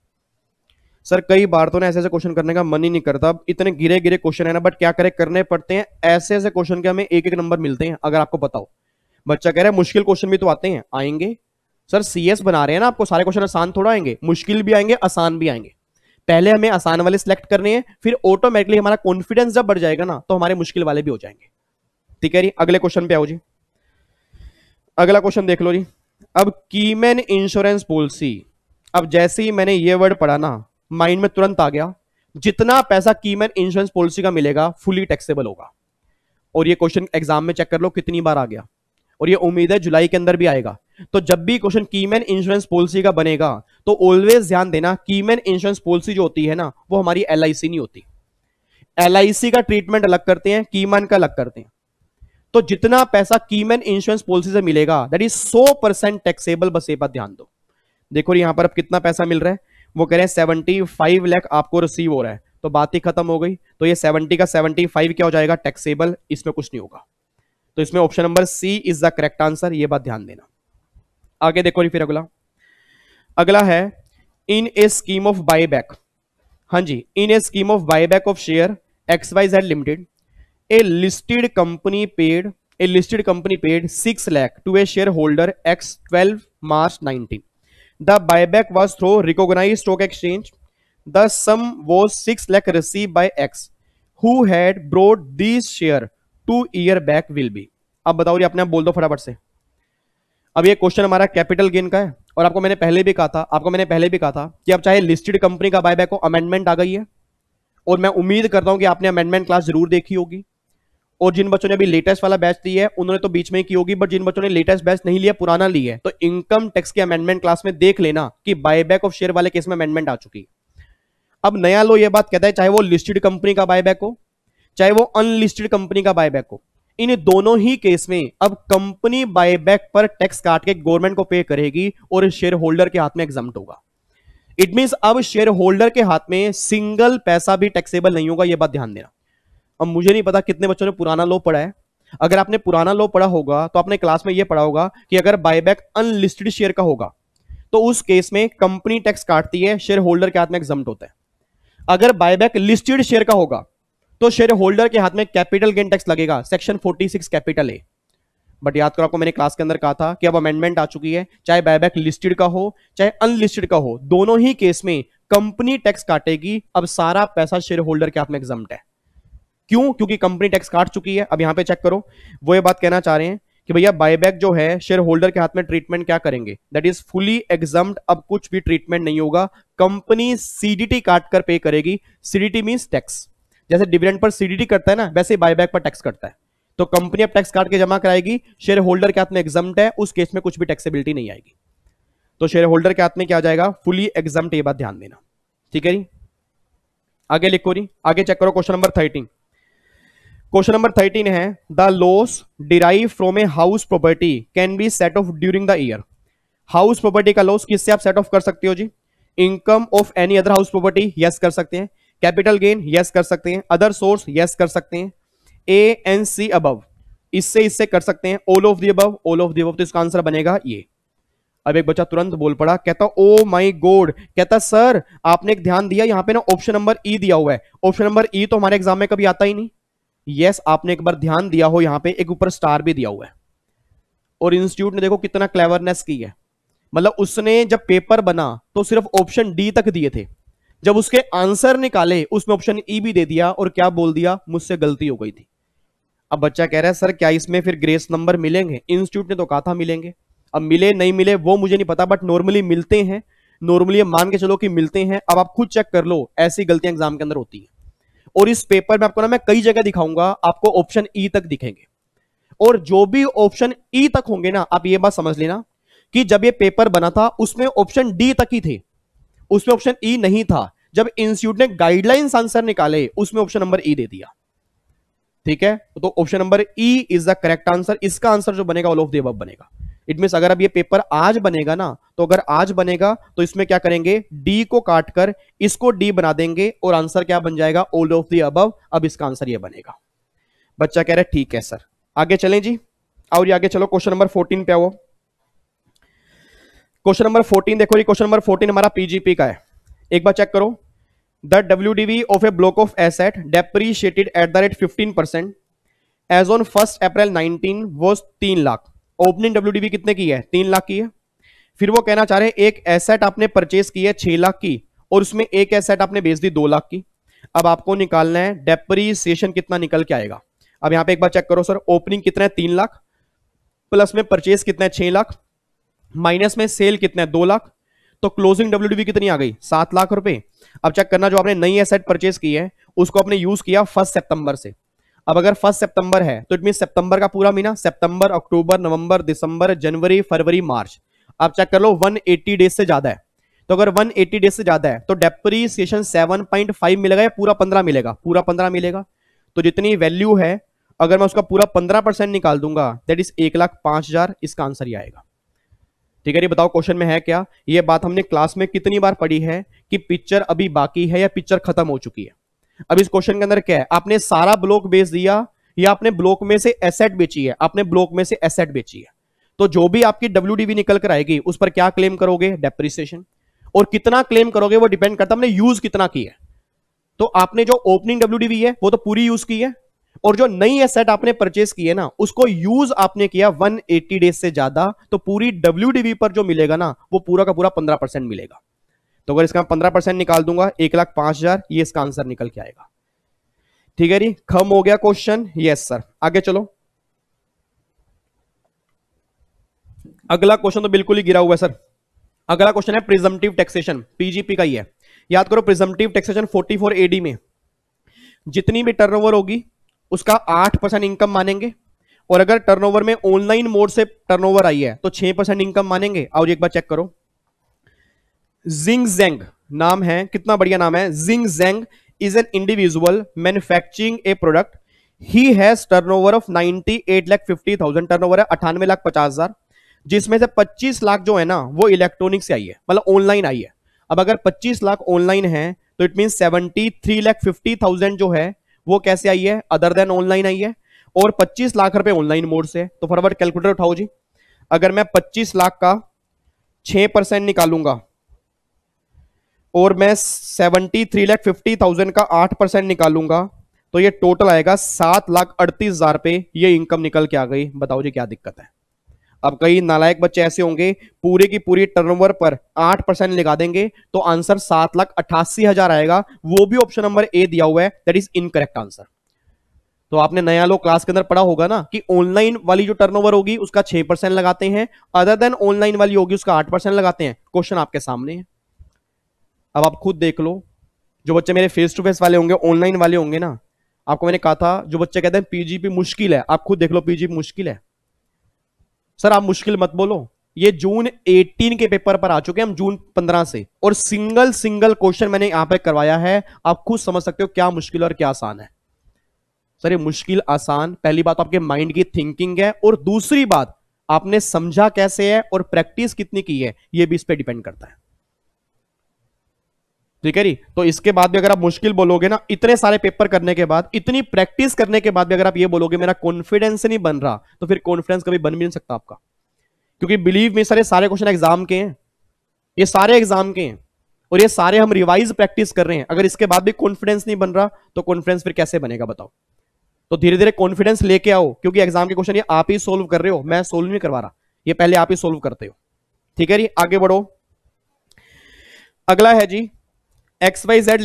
सर कई बार तो ना ऐसे ऐसे क्वेश्चन करने का मन ही नहीं करता, अब इतने गिरे गिरे क्वेश्चन है ना, बट क्या करें, करने पड़ते हैं। ऐसे ऐसे क्वेश्चन के हमें एक एक नंबर मिलते हैं, अगर आपको पता हो। बच्चा कह रहा है मुश्किल क्वेश्चन भी तो आते हैं, आएंगे सर, सीएस बना रहे हैं ना, आपको सारे क्वेश्चन आसान थोड़ा आएंगे, मुश्किल भी आएंगे, आसान भी आएंगे। पहले हमें आसान वाले सिलेक्ट करने हैं, फिर ऑटोमेटिकली हमारा कॉन्फिडेंस जब बढ़ जाएगा ना तो हमारे मुश्किल वाले भी हो जाएंगे। ठीक है जी, अगले क्वेश्चन पे आओ जी। अगला क्वेश्चन देख लो जी। अब कीमैन इंश्योरेंस पॉलिसी, अब जैसे ही मैंने ये वर्ड पढ़ा ना माइंड में तुरंत आ गया, जितना पैसा कीमैन इंश्योरेंस पॉलिसी का मिलेगा फुली टैक्सेबल होगा। और ये क्वेश्चन एग्जाम में चेक कर लो कितनी बार आ गया, और ये उम्मीद है जुलाई के अंदर भी आएगा। तो जब भी क्वेश्चन कीमैन इंश्योरेंस पॉलिसी का बनेगा तो ऑलवेज ध्यान देना, कीमैन इंश्योरेंस पॉलिसी जो होती है ना वो हमारी एलआईसी नहीं होती। एलआईसी का ट्रीटमेंट अलग करते हैं, कीमैन का अलग करते हैं। तो जितना पैसा कीमैन इंश्योरेंस पॉलिसी से मिलेगा दैट इज 100% टैक्सेबल। बस ये बात ध्यान दो। देखो यहां पर अब कितना पैसा मिल रहा है, वो कह रहे हैं 75 लाख आपको रिसीव हो रहा है, तो बात ही खत्म हो गई। तो ये 70 का 75 क्या हो जाएगा, टैक्सेबल, इसमें कुछ नहीं होगा। तो इसमें option number C is the correct answer, ये बात ध्यान देना। आगे देखो फिर अगला है in a scheme of buyback. हाँ जी, in a scheme of buyback of share XYZ limited a listed company paid 6 lakh to a share holder X 12 March 19। The buyback was through recognised stock exchange. The sum was 6 lakh receive by X who had bought this share 2 year back will be. अब बताओ, अपने आप बोल दो फटाफट से। अब ये क्वेश्चन हमारा कैपिटल गेन का है, और आपको मैंने पहले भी कहा था कि अब चाहे लिस्टेड कंपनी का बायबैक हो, अमेंडमेंट आ गई है, और मैं उम्मीद करता हूं कि आपने अमेंडमेंट क्लास जरूर देखी होगी। और जिन बच्चों ने अभी लेटेस्ट वाला बैच लिया है उन्होंने तो बीच में ही की होगी, बट जिन बच्चों ने लेटेस्ट बैच नहीं लिया, पुराना लिया है, तो इनकम टैक्स के अमेंडमेंट क्लास में देख लेना कि बायबैक ऑफ शेयर वाले केस में अमेंडमेंट आ चुकी है। अब नया लो ये बात कहता है चाहे वो लिस्टेड कंपनी का बायबैक हो चाहे वो अनलिस्टेड कंपनी का बायबैक हो, इन दोनों ही केस में अब कंपनी बायबैक पर टैक्स काट के गवर्नमेंट को पे करेगी और शेयर होल्डर के हाथ में एग्जम्प्ट होगा। इट मींस अब शेयर होल्डर के हाथ में सिंगल पैसा भी टैक्सेबल नहीं होगा, यह बात ध्यान देना। अब मुझे नहीं पता कितने बच्चों ने पुराना लॉ पढ़ा है। अगर आपने पुराना लॉ पढ़ा होगा तो आपने क्लास में यह पढ़ा होगा कि अगर बायबैक अनलिस्टेड शेयर का होगा तो उस केस में कंपनी टैक्स काटती है, शेयर होल्डर के हाथ में एग्जम्प्ट होता है। अगर बायबैक लिस्टेड शेयर का होगा तो शेयर होल्डर के हाथ में कैपिटल गेन टैक्स लगेगा, सेक्शन 46 कैपिटल ए। बट याद करो, आपको मैंने क्लास के अंदर कहा था कि अब अमेंडमेंट आ चुकी है, चाहे बायबैक लिस्टेड का हो चाहे अनलिस्टेड का हो, दोनों ही केस में कंपनी टैक्स काटेगी। अब सारा पैसा शेयर होल्डर के हाथ में एग्जम्प्ट है। क्यों? क्योंकि कंपनी टैक्स काट चुकी है। अब यहां पे चेक करो, वो ये बात कहना चाह रहे हैं कि भैया बायबैक जो है शेयर होल्डर के हाथ में ट्रीटमेंट क्या करेंगे, दैट इज फुली एग्जम्प्ट। अब कुछ भी ट्रीटमेंट नहीं होगा, कंपनी सीडीटी काट कर पे करेगी। सीडीटी मींस टैक्स, जैसे डिविडेंड पर सीडीटी करता है ना, वैसे बायबैक पर टैक्स करता है। तो कंपनी अब टैक्स काट के जमा कराएगी, शेयर होल्डर के हाथ में एग्जम्प्ट है, उस केस में कुछ भी टैक्सेबिलिटी नहीं आएगी। तो शेयर होल्डर के हाथ में क्या जाएगा, फुली एग्जम्प्ट। ये बात ध्यान देना, ठीक है जी। आगे लिखो जी, आगे चेक करो क्वेश्चन नंबर 13। क्वेश्चन नंबर 13 है the loss derive from a house property can be set off during the year. House property का लॉस किससे आप सेट ऑफ कर सकते हो जी? Income of any other house property, yes कर सकते हैं। कैपिटल गेन, यस कर सकते हैं। अदर सोर्स, यस कर सकते हैं। ए एंड सी अबव, इससे कर सकते हैं। All of the above, all of the above, तो इसका आंसर बनेगा ये। अब एक बच्चा तुरंत बोल पड़ा, कहता ओ माय गॉड, कहता सर आपने एक ध्यान दिया यहाँ पे ना ऑप्शन नंबर ई दिया हुआ है, ऑप्शन नंबर ई तो हमारे एग्जाम में कभी आता ही नहीं। यस, आपने एक बार ध्यान दिया हो, यहाँ पे एक ऊपर स्टार भी दिया हुआ है। और इंस्टीट्यूट ने देखो कितना क्लेवरनेस की है, मतलब उसने जब पेपर बना तो सिर्फ ऑप्शन डी तक दिए थे, जब उसके आंसर निकाले उसमें ऑप्शन ई भी दे दिया और क्या बोल दिया, मुझसे गलती हो गई थी। अब बच्चा कह रहा है सर क्या इसमें फिर ग्रेस नंबर मिलेंगे? इंस्टीट्यूट ने तो कहा था मिलेंगे, अब मिले नहीं मिले वो मुझे नहीं पता, बट नॉर्मली मिलते हैं, नॉर्मली मान के चलो कि मिलते हैं। अब आप खुद चेक कर लो, ऐसी गलतियां एग्जाम के अंदर होती है। और इस पेपर में आपको ना मैं कई जगह दिखाऊंगा, आपको ऑप्शन ई तक दिखेंगे, और जो भी ऑप्शन ई तक होंगे ना, आप ये बात समझ लेना कि जब ये पेपर बना था उसमें ऑप्शन डी तक ही थे, उसमें ऑप्शन ई नहीं था। जब इंस्टीट्यूट ने गाइडलाइंस आंसर निकाले उसमें ऑप्शन नंबर ई दे दिया। ठीक है, तो option number E is the correct answer. इसका आंसर जो बनेगा ऑल ऑफ द अबव बनेगा। इट मींस अगर अब ये पेपर आज बनेगा ना, तो अगर आज बनेगा तो इसमें क्या करेंगे, डी को काट कर इसको डी बना देंगे और आंसर क्या बन जाएगा, ऑल ऑफ द अबव। अब इसका आंसर ये बनेगा। बच्चा कह रहा है ठीक है सर, आगे चलें जी। और ये आगे चलो, क्वेश्चन नंबर 14 पे आओ। क्वेश्चन नंबर 14 देखो, ये क्वेश्चन नंबर 14 हमारा पीजीपी का है। एक बार चेक करो, the WDV of a block of asset depreciated at the rate 15% as on 1st April 19 was 3 lakh. Opening WDV कितने की है, 3 लाख की है। फिर वो कहना चाह रहे हैं एक एसेट आपने परचेस की है 6 लाख की, और उसमें एक एसेट आपने बेच दी 2 लाख की। अब आपको निकालना है डेप्रीसिएशन कितना निकल के आएगा। अब यहां पे एक बार चेक करो सर, ओपनिंग कितना है 3 लाख, प्लस में परचेस कितना है 6 लाख, माइनस में सेल कितना है 2 लाख, तो क्लोजिंग WDV कितनी आ गई, 7 लाख रुपए। अब चेक करना, जो आपने नई एसेट परचेस की है उसको आपने यूज किया 1 सितंबर से। अब अगर 1 सितंबर है तो इट मीन सितंबर का पूरा महीना, सितंबर, अक्टूबर, नवंबर, दिसंबर, जनवरी, फरवरी, मार्च। आप चेक कर लो 180 डेज से ज्यादा है। तो अगर 180 डेज से ज्यादा है तो डेप्रीसिएशन 7.5 मिलेगा या पूरा 15 मिलेगा, पूरा 15 मिलेगा। तो जितनी वैल्यू है अगर मैं उसका पूरा 15% निकाल दूंगा दैट इज 1,05,000। इसका आंसर ही आएगा। ठीक है, ये बताओ क्वेश्चन में है क्या। ये बात हमने क्लास में कितनी बार पढ़ी है कि पिक्चर अभी बाकी है या पिक्चर खत्म हो चुकी है। अब इस क्वेश्चन के अंदर क्या है, आपने सारा ब्लॉक बेच दिया या आपने ब्लॉक में से एसेट बेची है, आपने ब्लॉक में से एसेट बेची है। तो जो भी आपकी WDV निकल कर आएगी उस पर क्या क्लेम करोगे, डेप्रिसिएशन। और कितना क्लेम करोगे वो डिपेंड करता है हमने यूज कितना की है। तो आपने जो ओपनिंग WDV है वो तो पूरी यूज की है, और जो नई एसेट आपने परचेस की है ना उसको यूज आपने किया 180 डेज से ज्यादा, तो पूरी WDV पर जो मिलेगा ना वो पूरा का पूरा 15% मिलेगा। तो अगर इसका 15% निकाल दूंगा 1,05,000, ये इसका आंसर निकल के आएगा। ठीक है जी, खत्म हो गया क्वेश्चन। यस सर, आगे चलो। अगला क्वेश्चन तो बिल्कुल ही गिरा हुआ है सर। अगला क्वेश्चन है प्रिजम्पटिव टैक्सेशन, पीजीपी का ही है। याद करो प्रिजम्पटिव टैक्सेशन 44 AD में जितनी भी टर्नओवर होगी उसका 8% इनकम मानेंगे, और अगर टर्नओवर में ऑनलाइन मोड से टर्नओवर आई है तो 6% इनकम मानेंगे। और एक बार चेक करो, जिंग जेंग नाम है, कितना बढ़िया नाम है। Jing Jeng is an individual manufacturing a product, he has turnover of 98,50,000, turnover है 98,50,000, जिसमें से 25 लाख जो है ना वो इलेक्ट्रॉनिक से आई है, मतलब ऑनलाइन आई है। अब अगर 25 लाख ऑनलाइन है तो इट मीन 73,50,000 जो है वो कैसे आई है, अदर देन ऑनलाइन आई है, और 25 लाख रुपए ऑनलाइन मोड से। तो फटाफट कैलकुलेटर उठाओ जी। अगर मैं 25 लाख का 6% निकालूंगा और मैं 73,50,000 का 8% निकालूंगा तो ये टोटल आएगा 7,38,000 रुपए। ये इनकम निकल के आ गई। बताओ जी क्या दिक्कत है। अब कई नालायक बच्चे ऐसे होंगे पूरे की पूरी टर्नओवर पर 8% लगा देंगे तो आंसर 7,88,000 आएगा, वो भी ऑप्शन नंबर ए दिया हुआ है, दैट इज इनकरेक्ट आंसर। तो आपने नया लो क्लास के अंदर पढ़ा होगा ना कि ऑनलाइन वाली जो टर्नओवर होगी उसका 6% लगाते हैं, अदर देन ऑनलाइन वाली होगी उसका 8% लगाते हैं। क्वेश्चन आपके सामने है, अब आप खुद देख लो। जो बच्चे मेरे फेस टू फेस वाले होंगे, ऑनलाइन वाले होंगे ना, आपको मैंने कहा था जो बच्चे कहते हैं पीजीपी मुश्किल है, आप खुद देख लो पीजीपी मुश्किल है। सर आप मुश्किल मत बोलो, ये जून 18 के पेपर पर आ चुके हैं हम, जून 15 से, और सिंगल क्वेश्चन मैंने यहां पे करवाया है। आप खुद समझ सकते हो क्या मुश्किल और क्या आसान है। सर ये मुश्किल आसान, पहली बात आपके माइंड की थिंकिंग है, और दूसरी बात आपने समझा कैसे है और प्रैक्टिस कितनी की है ये भी इस पे डिपेंड करता है। ठीक है जी। तो इसके बाद भी अगर आप मुश्किल बोलोगे ना, इतने सारे पेपर करने के बाद, इतनी प्रैक्टिस करने के बाद भी अगर आप ये बोलोगे मेरा कॉन्फिडेंस नहीं बन रहा, तो फिर कॉन्फिडेंस कभी बन भी नहीं सकता आपका। क्योंकि बिलीव में सर सारे क्वेश्चन एग्जाम के हैं, ये सारे एग्जाम के हैं और ये सारे हम रिवाइज प्रैक्टिस कर रहे हैं। अगर इसके बाद भी कॉन्फिडेंस नहीं बन रहा तो कॉन्फिडेंस फिर कैसे बनेगा बताओ। तो धीरे धीरे कॉन्फिडेंस लेके आओ, क्योंकि एग्जाम के क्वेश्चन ये आप ही सोल्व कर रहे हो, मैं सोल्व नहीं करवा रहा, ये पहले आप ही सोल्व करते हो। ठीक है जी, आगे बढ़ो। अगला है जी XYZ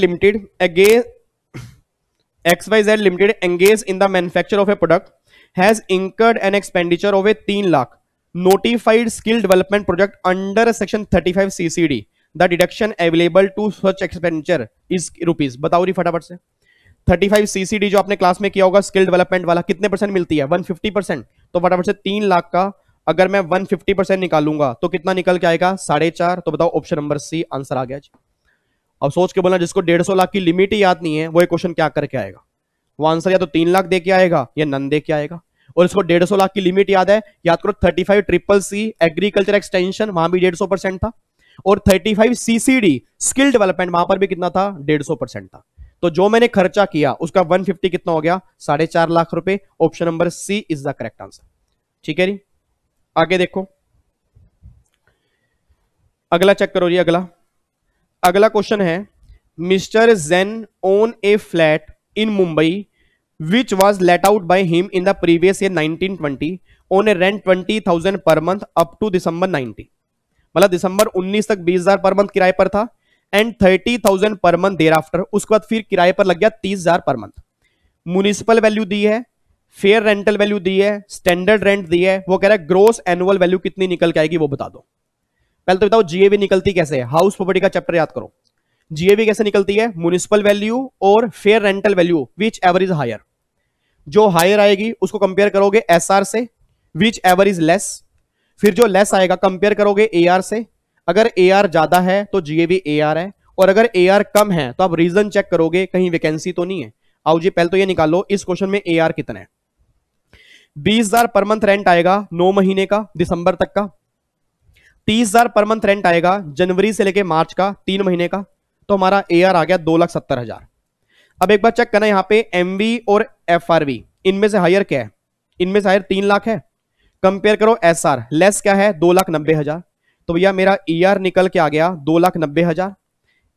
limited engage in the manufacture of a product has incurred an expenditure of 3 lakh notified skill development project under section 35 CCD। The deduction available to such expenditure is rupees. बताओ री फटाफट से। 35 CCD जो आपने क्लास में किया होगा skill development वाला, कितने परसेंट मिलती है? 150%। तो फटाफट से 3 लाख का अगर मैं 150% निकालूंगा तो कितना निकल के आएगा? 4.5। तो बताओ ऑप्शन नंबर सी आंसर आ गया जी। अब सोच के बोलना, जिसको 150 लाख की लिमिट ही याद नहीं है वो एक क्वेश्चन क्या करके आएगा? वो आंसर या तो 3 लाख दे के आएगा या नन दे के आएगा। और इसको 150 लाख की लिमिट याद है, याद करो 35CCC एग्रीकल्चर एक्सटेंशन, वहां भी 150% था, और 35 CCD स्किल डेवलपमेंट, वहां पर भी कितना था? 150% था। तो जो मैंने खर्चा किया उसका 150 कितना हो गया? 4.5 लाख रुपए। Option number C is the correct answer. ठीक है जी, आगे देखो, अगला चेक करो जी। अगला क्वेश्चन है, mister Jain own a flat in Mumbai which was let out by him in the previous year 1920 on a rent 20,000 per month up to December 90। मतलब दिसंबर 19 तक 20,000 पर मंथ किराए पर था and 30,000 per month there after, उसके बाद फिर किराए पर लग गया 30,000 पर मंथ। म्युनिसिपल वैल्यू दी है, फेयर रेंटल वैल्यू दी है, स्टैंडर्ड रेंट दी है, वो कह रहा है ग्रोस एनुअल वैल्यू कितनी निकल के आएगी वो बता दो। पहले तो बताओ जीएवी निकलती कैसे है? हाउस प्रॉपर्टी का चैप्टर याद करो। जीएवी कैसे निकलती है? म्युनिसिपल वैल्यू और fair rental value whichever is higher. जो हायर आएगी उसको कंपेयर करोगे एसआर से, विच एवर इज लेस। फिर जो लेस आएगा कंपेयर करोगे एआर से। अगर एआर ज्यादा है तो जीएवी एआर है, और अगर एआर कम है तो आप रीजन चेक करोगे कहीं वैकेंसी तो नहीं है। आओ जी पहले तो ये निकालो इस क्वेश्चन में एआर कितना है। 20,000 पर मंथ रेंट आएगा 9 महीने का, दिसंबर तक का। 30,000 पर मंथ रेंट आएगा जनवरी से लेके मार्च का, 3 महीने का। तो हमारा एआर आ गया 2,70,000। अब एक बार चेक करना यहां पे एमवी और एफआरवी, इनमें से हायर क्या है? इनमें से हायर 3 लाख है। कंपेयर करो एसआर, लेस क्या है? 2,90,000। तो भैया मेरा ईआर निकल के आ गया 2,90,000।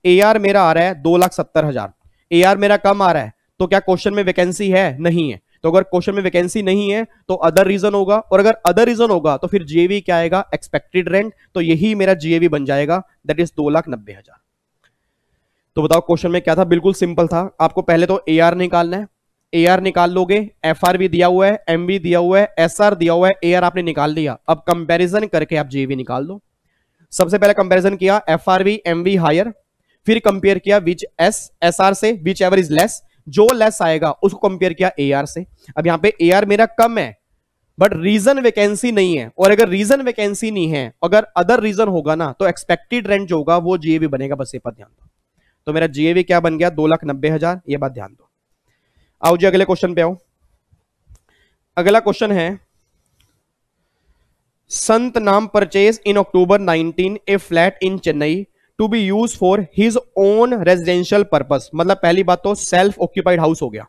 एआर मेरा आ रहा है 2,70,000। एआर मेरा कम आ रहा है, तो क्या क्वेश्चन में वैकेंसी है? नहीं है। तो अगर क्वेश्चन में वैकेंसी नहीं है तो अदर रीजन होगा, और अगर अदर रीजन होगा तो फिर जीएवी क्या आएगा? Expected rent. तो यही मेरा जीएवी बन जाएगा, दैट इज 2,90,000। तो बताओ क्वेश्चन में क्या था? बिल्कुल सिंपल था। आपको पहले तो एआर निकालना है, एआर निकाल लोगे, एफआर दिया हुआ है, एमवी दिया हुआ है, एसआर दिया हुआ है, एआर आपने निकाल लिया। अब कंपैरिजन करके आप जीवी निकाल दो। सबसे पहले कंपैरिजन किया एफआरवी एमवी हायर, फिर कंपेयर किया विच एसआर से, विच एवर इज लेस। जो लेस आएगा उसको कंपेयर किया एआर से। अब यहां पे एआर मेरा कम है बट रीजन वैकेंसी नहीं है, और अगर रीजन वैकेंसी नहीं है, अगर अदर रीजन होगा ना तो एक्सपेक्टेड रेंट जो होगा वो जीएवी बनेगा। बस ये पर ध्यान दो। तो मेरा जीएवी क्या बन गया? 2,90,000। ये बात ध्यान दो। आओ जी अगले क्वेश्चन पे आओ। अगला क्वेश्चन है, Sant Naam purchase in October 19 a flat in Chennai to be use for his own residential purpose. मतलब पहली बात तो सेल्फ ऑक्यूपाइड हाउस हो गया।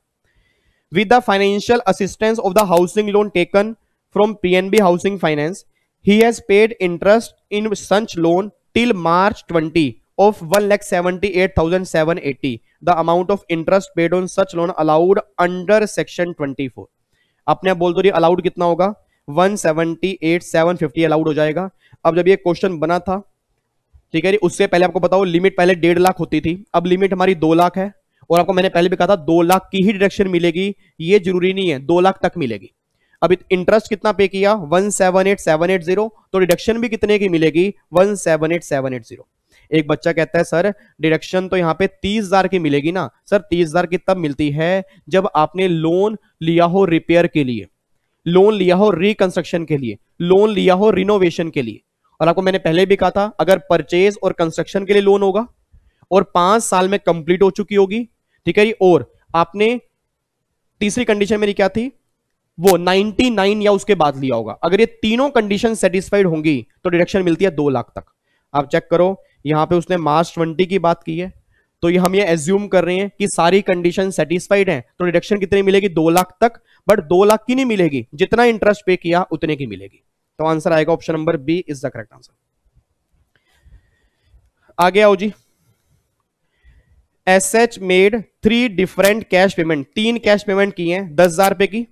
With the financial assistance of the housing loan taken from PNB housing finance, he has paid interest in such loan till March 20 of 1,78,780। the amount of interest paid on such loan allowed under section 24। आपने बोल दो allowed कितना होगा? 178,750 allowed हो जाएगा। अब जब ये क्वेश्चन बना था, ठीक है, उससे पहले आपको बताओ लिमिट पहले 1.5 लाख होती थी, अब लिमिट हमारी 2 लाख है। और आपको मैंने पहले भी कहा था 2 लाख की ही डिडक्शन मिलेगी, ये जरूरी नहीं है 2 लाख तक मिलेगी। अब इंटरेस्ट कितना पे किया? 178,780। तो डिडक्शन भी कितने की मिलेगी? 178,780। एक बच्चा कहता है सर डिडक्शन तो यहां पे 30,000 की मिलेगी ना। सर 30,000 की तब मिलती है जब आपने लोन लिया हो रिपेयर के लिए, लोन लिया हो रिकंस्ट्रक्शन के लिए, लोन लिया हो रिनोवेशन के लिए। और आपको मैंने पहले भी कहा था अगर परचेज और कंस्ट्रक्शन के लिए लोन होगा और 5 साल में कंप्लीट हो चुकी होगी, ठीक है, और आपने तीसरी कंडीशन मेरी क्या थी? वो 99 या उसके बाद लिया होगा। अगर ये तीनों कंडीशन सेटिस्फाइड होंगी तो डिडक्शन मिलती है 2 लाख तक। आप चेक करो यहां पे उसने March 20 की बात की है, तो ये हम ये एज्यूम कर रहे हैं कि सारी कंडीशन सेटिस्फाइड हैं, तो डिडक्शन कितनी मिलेगी? 2 लाख तक। बट 2 लाख की नहीं मिलेगी, जितना इंटरेस्ट पे किया उतने की मिलेगी। तो आंसर आएगा option number B is the correct answer. आगे आओ जी। SH made 3 different cash payment, 3 cash payment की हैं, 10,000 रुपए की,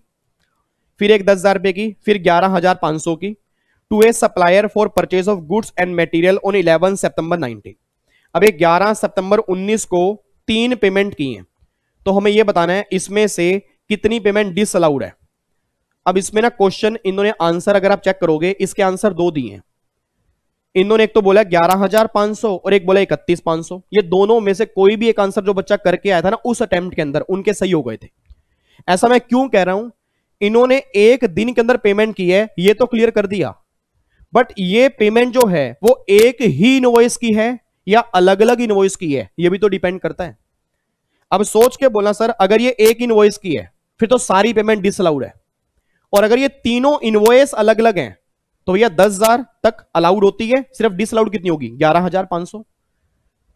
फिर एक 10,000 रुपए की, फिर 11,500 की, to a supplier for purchase of goods and material on 11 सितंबर 19। अब 11 सितंबर 19 को 3 पेमेंट की हैं, तो हमें यह बताना है इसमें से कितनी पेमेंट डिसअलाउड है। अब इसमें ना क्वेश्चन इन्होंने आंसर अगर आप चेक करोगे, इसके आंसर 2 दिए हैं। इन्होंने एक तो बोला 11,500 और एक बोला 31,500। ये दोनों में से कोई भी एक आंसर जो बच्चा करके आया था ना उस अटेम्प्ट के अंदर, उनके सही हो गए थे। ऐसा मैं क्यों कह रहा हूं, इन्होंने एक दिन के अंदर पेमेंट की है, ये तो क्लियर कर दिया, बट ये पेमेंट जो है वो एक ही इनवॉइस की है या अलग अलग इनवॉइस की है, ये भी तो डिपेंड करता है। अब सोच के बोलना सर, अगर ये एक इनवॉइस की है फिर तो सारी पेमेंट डिसअलाउड है, और अगर ये तीनों इनवॉइस अलग अलग हैं तो भैया 10,000 तक अलाउड होती है, सिर्फ डिसअलाउड कितनी होगी 11,500।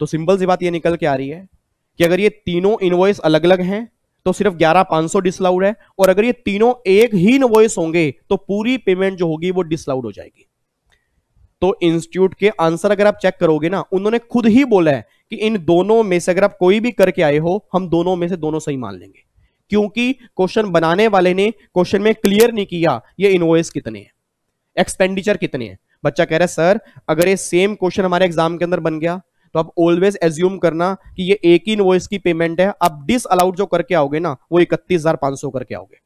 तो सिंपल सी बात ये निकल के आ रही है कि अगर ये तीनों इनवॉइस अलग अलग हैं तो सिर्फ 11,500 डिसअलाउड है, और अगर ये तीनों एक ही इनवॉइस होंगे तो पूरी पेमेंट जो होगी वो डिसअलाउड हो जाएगी। तो इंस्टीट्यूट के आंसर अगर आप चेक करोगे ना, उन्होंने खुद ही बोला है कि इन दोनों में से अगर आप कोई भी करके आए हो, हम दोनों में से दोनों सही मान लेंगे, क्योंकि क्वेश्चन बनाने वाले ने क्वेश्चन में क्लियर नहीं किया ये इनवॉइस कितने हैं, एक्सपेंडिचर कितने हैं। बच्चा कह रहा है सर अगर ये सेम क्वेश्चन हमारे एग्जाम के अंदर बन गया तो आप ऑलवेज एज्यूम करना कि ये एक ही इनवॉइस की पेमेंट है, आप डिसअलाउड जो करके आओगे ना वो 31,500 करके आओगे।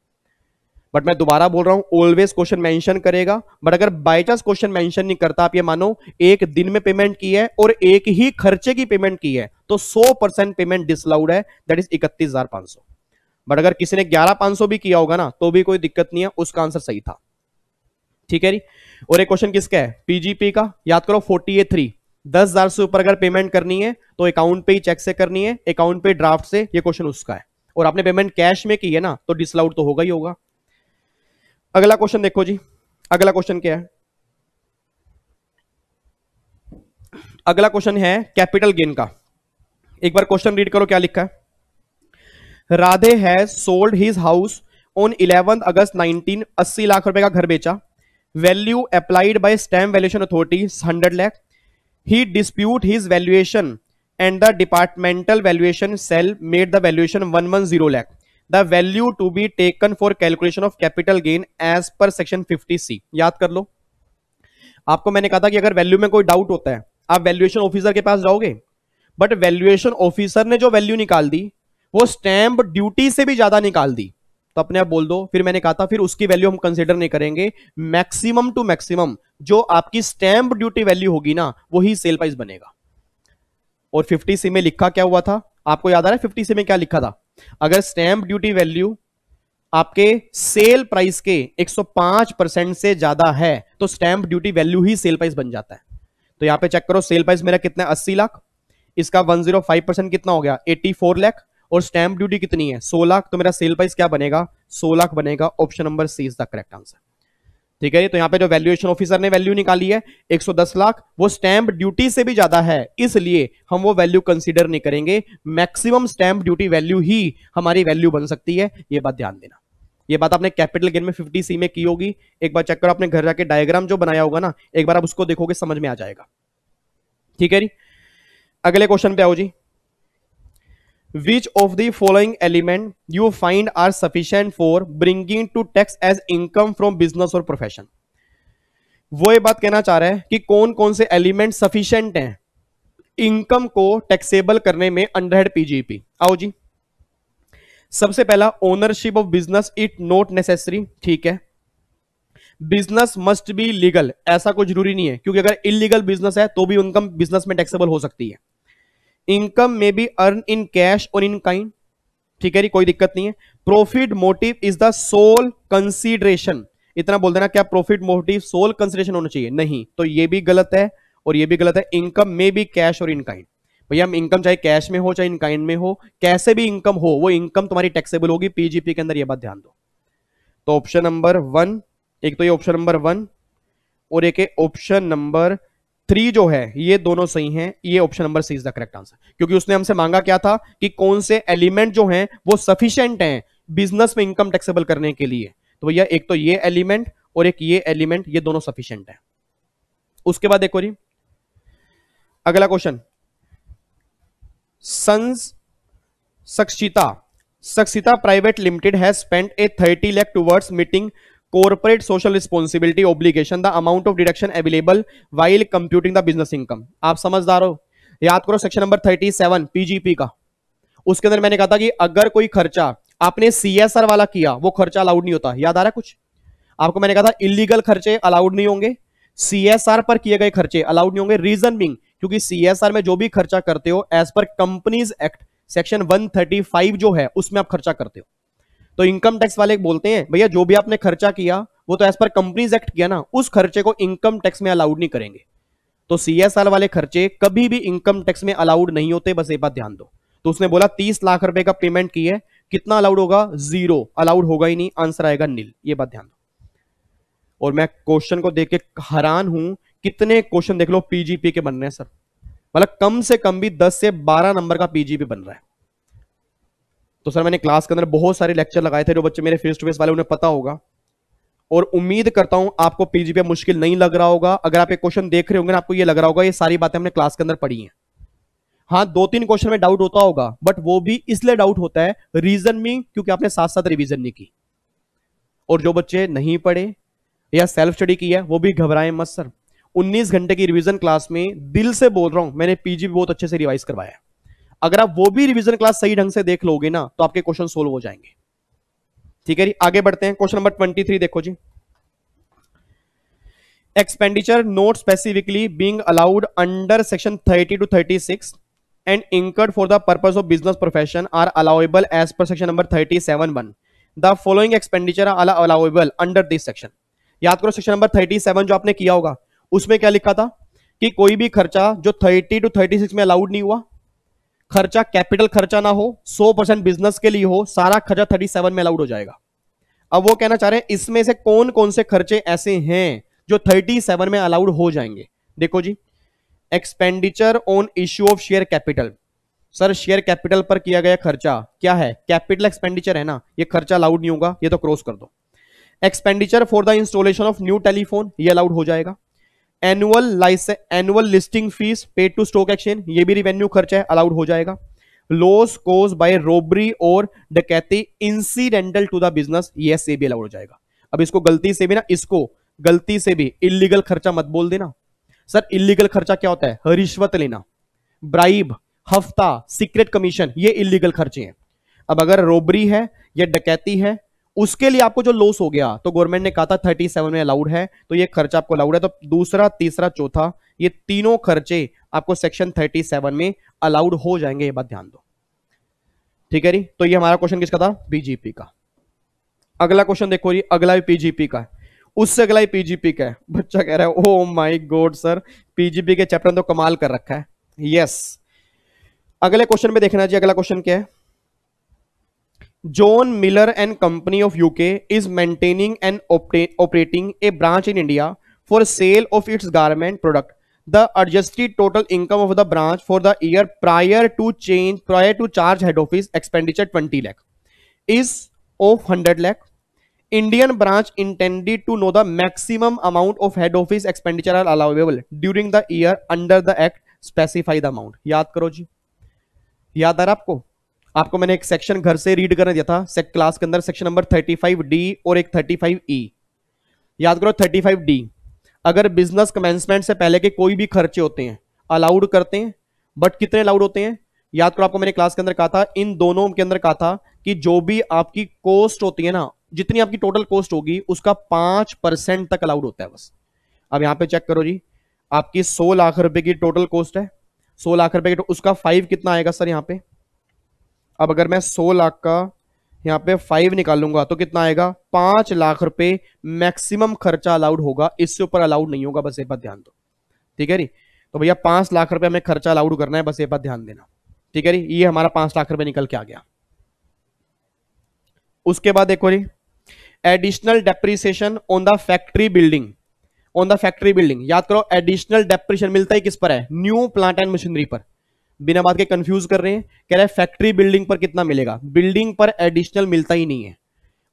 बट मैं दोबारा बोल रहा हूं, ऑलवेज क्वेश्चन मेंशन करेगा, बट अगर बाय चांस क्वेश्चन मेंशन नहीं करता, आप ये मानो एक दिन में पेमेंट की है और एक ही खर्चे की पेमेंट की है, तो 100% पेमेंट डिसअलाउड है, दैट इज 31,500। बट अगर किसी ने 11,500 भी किया होगा ना तो भी कोई दिक्कत नहीं है, उसका आंसर सही था। ठीक है जी। और एक क्वेश्चन किसका है, पीजीपी का, याद करो 48(3), 10,000 से ऊपर अगर पेमेंट करनी है तो अकाउंट पे ही चेक से करनी है, अकाउंट पे ड्राफ्ट से, ये क्वेश्चन उसका है। और आपने पेमेंट कैश में की है ना तो डिसअलाउड तो होगा ही होगा। अगला क्वेश्चन देखो जी, अगला क्वेश्चन क्या है, अगला क्वेश्चन है कैपिटल गेन का। एक बार क्वेश्चन रीड करो क्या लिखा है। Radhe has sold his house on 11 अगस्त 19, 80 लाख रुपए का घर बेचा, value applied by stamp valuation authority 100 lakh, he dispute his valuation and the departmental valuation cell made the valuation 110 lakh, the value to be taken for calculation of capital gain as per section 50C। याद कर लो, आपको मैंने कहा था कि अगर value में कोई डाउट होता है आप वैल्यूएशन ऑफिसर के पास जाओगे, बट वैल्यूएशन ऑफिसर ने जो वैल्यू निकाल दी वो स्टैंप ड्यूटी से भी ज्यादा निकाल दी, तो अपने आप बोल दो, फिर मैंने कहा था फिर उसकी वैल्यू हम कंसीडर नहीं करेंगे, मैक्सिमम टू मैक्सिमम जो आपकी स्टैंप ड्यूटी वैल्यू होगी ना वही सेल प्राइस बनेगा। और 50C में लिखा क्या हुआ था, आपको याद आ रहा है 50C में क्या लिखा था, अगर स्टैंप ड्यूटी वैल्यू आपके सेल प्राइस के 105% से ज्यादा है तो स्टैंप ड्यूटी वैल्यू ही सेल प्राइस बन जाता है। तो यहां पे चेक करो, सेल प्राइस मेरा कितना है 80 लाख, इसका 105% कितना हो गया 84 लाख, और स्टैंप ड्यूटी कितनी है 100 लाख, तो मेरा सेल प्राइस क्या बनेगा 100 लाख बनेगा। Option number C is the correct answer. ठीक है, तो यहां पे जो वैल्यूएशन ऑफिसर ने वैल्यू निकाली है 110 लाख, वो स्टैंप ड्यूटी से भी ज्यादा है, इसलिए हम वो वैल्यू कंसीडर नहीं करेंगे, मैक्सिमम स्टैंप ड्यूटी वैल्यू ही हमारी वैल्यू बन सकती है, ये बात ध्यान देना। ये बात आपने कैपिटल गेन में 50C में की होगी, एक बार चेक करो, आपने घर जाके डायग्राम जो बनाया होगा ना एक बार आप उसको देखोगे समझ में आ जाएगा। ठीक है जी, अगले क्वेश्चन पे आओ जी। Which of the following element you find are sufficient for bringing to tax as income from business or profession? वो ये बात कहना चाह रहा है कि कौन कौन से एलिमेंट सफिशिएंट हैं इनकम को टैक्सेबल करने में अंडर हेड पीजीपी। आओ जी, सबसे पहला ownership of business it not necessary, ठीक है। बिजनेस मस्ट बी लीगल, ऐसा कोई जरूरी नहीं है, क्योंकि अगर इलीगल बिजनेस है तो भी इनकम बिजनेस में टैक्सेबल हो सकती है। इनकम में बी अर्न इन कैश और इन काइंड, ठीक है जी, कोई दिक्कत नहीं है। Profit motive is the sole consideration, इतना बोल देना, क्या प्रॉफिट मोटिव सोल कंसीडरेशन होना चाहिए, नहीं, तो ये भी गलत है और ये भी गलत है। इनकम में भी कैश और इन काइंड, भैया हम इनकम चाहे कैश में हो चाहे इन काइंड में हो, कैसे भी इनकम हो वो इनकम तुम्हारी टैक्सेबल होगी पीजीपी के अंदर, ये बात ध्यान दो। तो ऑप्शन नंबर 1, एक तो ये ऑप्शन नंबर 1 और एक ऑप्शन नंबर 3 जो है ये दोनों सही हैं, ये option number C is the correct answer, क्योंकि उसने हमसे मांगा क्या था कि कौन से एलिमेंट जो हैं वो सफिशिएंट हैं बिजनेस में इनकम टैक्सेबल करने के लिए, तो भैया एक तो ये एलिमेंट और एक ये एलिमेंट, ये दोनों सफिशिएंट है। उसके बाद देखो जी अगला question, Saksita Private Limited has spent a 30 lakh towards meeting corporate social responsibility obligation. The amount of deduction available while computing the business income. आप समझदार हो, याद करो सेक्शन नंबर 37 पीजीपी का, उसके अंदर मैंने कहा था कि अगर कोई खर्चा आपने सीएसआर वाला किया वो खर्चा अलाउड नहीं होता। याद आ रहा है कुछ आपको? मैंने कहा था इलीगल खर्चे अलाउड नहीं होंगे, सीएसआर पर किए गए खर्चे अलाउड नहीं होंगे। रीजन बिंग क्योंकि सीएसआर में जो भी खर्चा करते हो as per companies act section 135 जो है उसमें आप खर्चा करते हो। तो इनकम टैक्स वाले बोलते हैं भैया जो भी आपने खर्चा किया वो तो एज पर कंपनीज एक्ट किया ना, उस खर्चे को इनकम टैक्स में अलाउड नहीं करेंगे। तो सीएसआर वाले खर्चे कभी भी इनकम टैक्स में अलाउड नहीं होते, बस एक बात ध्यान दो। तो उसने बोला 30 लाख रुपए का पेमेंट की है, कितना अलाउड होगा? 0 अलाउड होगा ही नहीं, आंसर आएगा नील। ये बात ध्यान दो। और मैं क्वेश्चन को देख के हैरान हूं, कितने क्वेश्चन देख लो पीजीपी के बन रहे हैं सर, मतलब कम से कम भी 10 से 12 नंबर का पीजीपी बन रहा है। तो सर मैंने क्लास के अंदर बहुत सारे लेक्चर लगाए थे, जो बच्चे मेरे फेस टू फेस वाले उन्हें पता होगा, और उम्मीद करता हूं आपको पीजीपी मुश्किल नहीं लग रहा होगा। अगर आप एक क्वेश्चन देख रहे होंगे ना, आपको ये लग रहा होगा ये सारी बातें हमने क्लास के अंदर पढ़ी हैं। हाँ 2-3 क्वेश्चन में डाउट होता होगा, बट वो भी इसलिए डाउट होता है रीजन में क्योंकि आपने साथ साथ रिवीजन नहीं की। और जो बच्चे नहीं पढ़े या सेल्फ स्टडी की है वो भी घबराएं मत सर, 19 घंटे की रिवीजन क्लास में दिल से बोल रहा हूं मैंने पीजीपी बहुत अच्छे से रिवाइज करवाया है। अगर आप वो भी रिवीजन क्लास सही ढंग से देख लोगे ना तो आपके क्वेश्चन सोल्व हो जाएंगे। ठीक है जी, आगे बढ़ते हैं। क्वेश्चन नंबर 23 देखो जी, expenditure not specifically being allowed under section 30 to 36 and incurred for the purpose of business profession are allowable as per section number 37(1). The following expenditure are allowable under this section। याद करो section number 37 जो आपने किया होगा उसमें क्या लिखा था कि कोई भी खर्चा जो 30 to 36 में अलाउड नहीं हुआ, खर्चा कैपिटल खर्चा ना हो, 100% बिजनेस के लिए हो, सारा खर्चा 37 में अलाउड हो जाएगा। अब वो कहना चाह रहे हैं इसमें से कौन कौन से खर्चे ऐसे हैं जो 37 में अलाउड हो जाएंगे। देखो जी, expenditure on issue of share capital, sir share capital पर किया गया खर्चा क्या है? कैपिटल एक्सपेंडिचर है ना, ये खर्चा अलाउड नहीं होगा, ये तो क्रॉस कर दो। Expenditure for the installation of new telephone, ये अलाउड हो जाएगा। Annual listing fees paid to stock exchange, ये भी रिवेन्यू खर्चा है, अलाउड हो जाएगा। लॉस कॉज बाय रोबरी और डकैती इंसिडेंटल टू द बिजनेस, ये भी अलाउड हो जाएगा। अब इसको गलती से भी ना, इसको गलती से भी इलीगल खर्चा मत बोल देना। सर इलीगल खर्चा क्या होता है? रिश्वत लेना, ब्राइब, हफ्ता, सीक्रेट कमीशन, ये इलीगल खर्चे हैं। अब अगर रोबरी है या डकैती है उसके लिए आपको जो लॉस हो गया तो गवर्नमेंट ने कहा था 37 में अलाउड है, तो ये खर्चा आपको अलाउड है। तो दूसरा, तीसरा, चौथा, ये तीनों खर्चे आपको सेक्शन 37 में अलाउड हो जाएंगे, ये बात ध्यान दो। ठीक है जी, तो ये हमारा क्वेश्चन किसका था? पीजीपी का। अगला क्वेश्चन देखो जी, अगला भी पीजीपी का है, उससे अगला ही पीजीपी का है। बच्चा कह रहा है oh my god sir PGP के चैप्टर तो कमाल कर रखा है। यस, अगले क्वेश्चन में देखना जी, अगला क्वेश्चन क्या है? John Miller and Company of UK is maintaining and operating a branch in India for sale of its garment product. The adjusted total income of the branch for the year prior to charge head office expenditure 20 lakh is of 100 lakh. Indian branch intended to know the maximum amount of head office expenditure are allowable during the year under the act. Specify the amount. याद करो जी, याद आ रहा आपको मैंने एक section घर से read करने दिया था क्लास के अंदर, सेक्शन नंबर 35D और एक 35E। याद करो 35D, अगर बिजनेस कमेंसमेंट से पहले के कोई भी खर्चे होते हैं अलाउड करते हैं, बट कितने अलाउड होते हैं? याद करो आपको मैंने क्लास के अंदर कहा था, इन दोनों के अंदर कहा था कि जो भी आपकी कॉस्ट होती है ना, जितनी आपकी टोटल कॉस्ट होगी उसका 5% तक अलाउड होता है बस। अब यहां पे चेक करो जी, आपकी 100 लाख रुपए की टोटल कॉस्ट है, 100 लाख रुपए की, उसका 5 कितना आएगा सर यहाँ पे? अब अगर मैं 100 लाख का यहाँ पे 5 निकालूंगा तो कितना आएगा? 5 लाख रुपए मैक्सिमम खर्चा अलाउड होगा, इससे ऊपर अलाउड नहीं होगा, बस ये बात ध्यान दो। ठीक है जी, तो भैया 5 लाख रुपए हमें खर्चा अलाउड करना है, बस ये बात ध्यान देना। ठीक है जी, ये हमारा 5 लाख रुपए निकल के आ गया। उसके बाद देखो जी, additional depreciation on the factory building, on the factory building. याद करो एडिशनल डेप्रिसिएशन मिलता है किस पर है? न्यू प्लांट एंड मशीनरी पर। बिना बात के कंफ्यूज कर रहे हैं, कह रहे हैं फैक्ट्री बिल्डिंग पर कितना मिलेगा? बिल्डिंग पर एडिशनल मिलता ही नहीं है।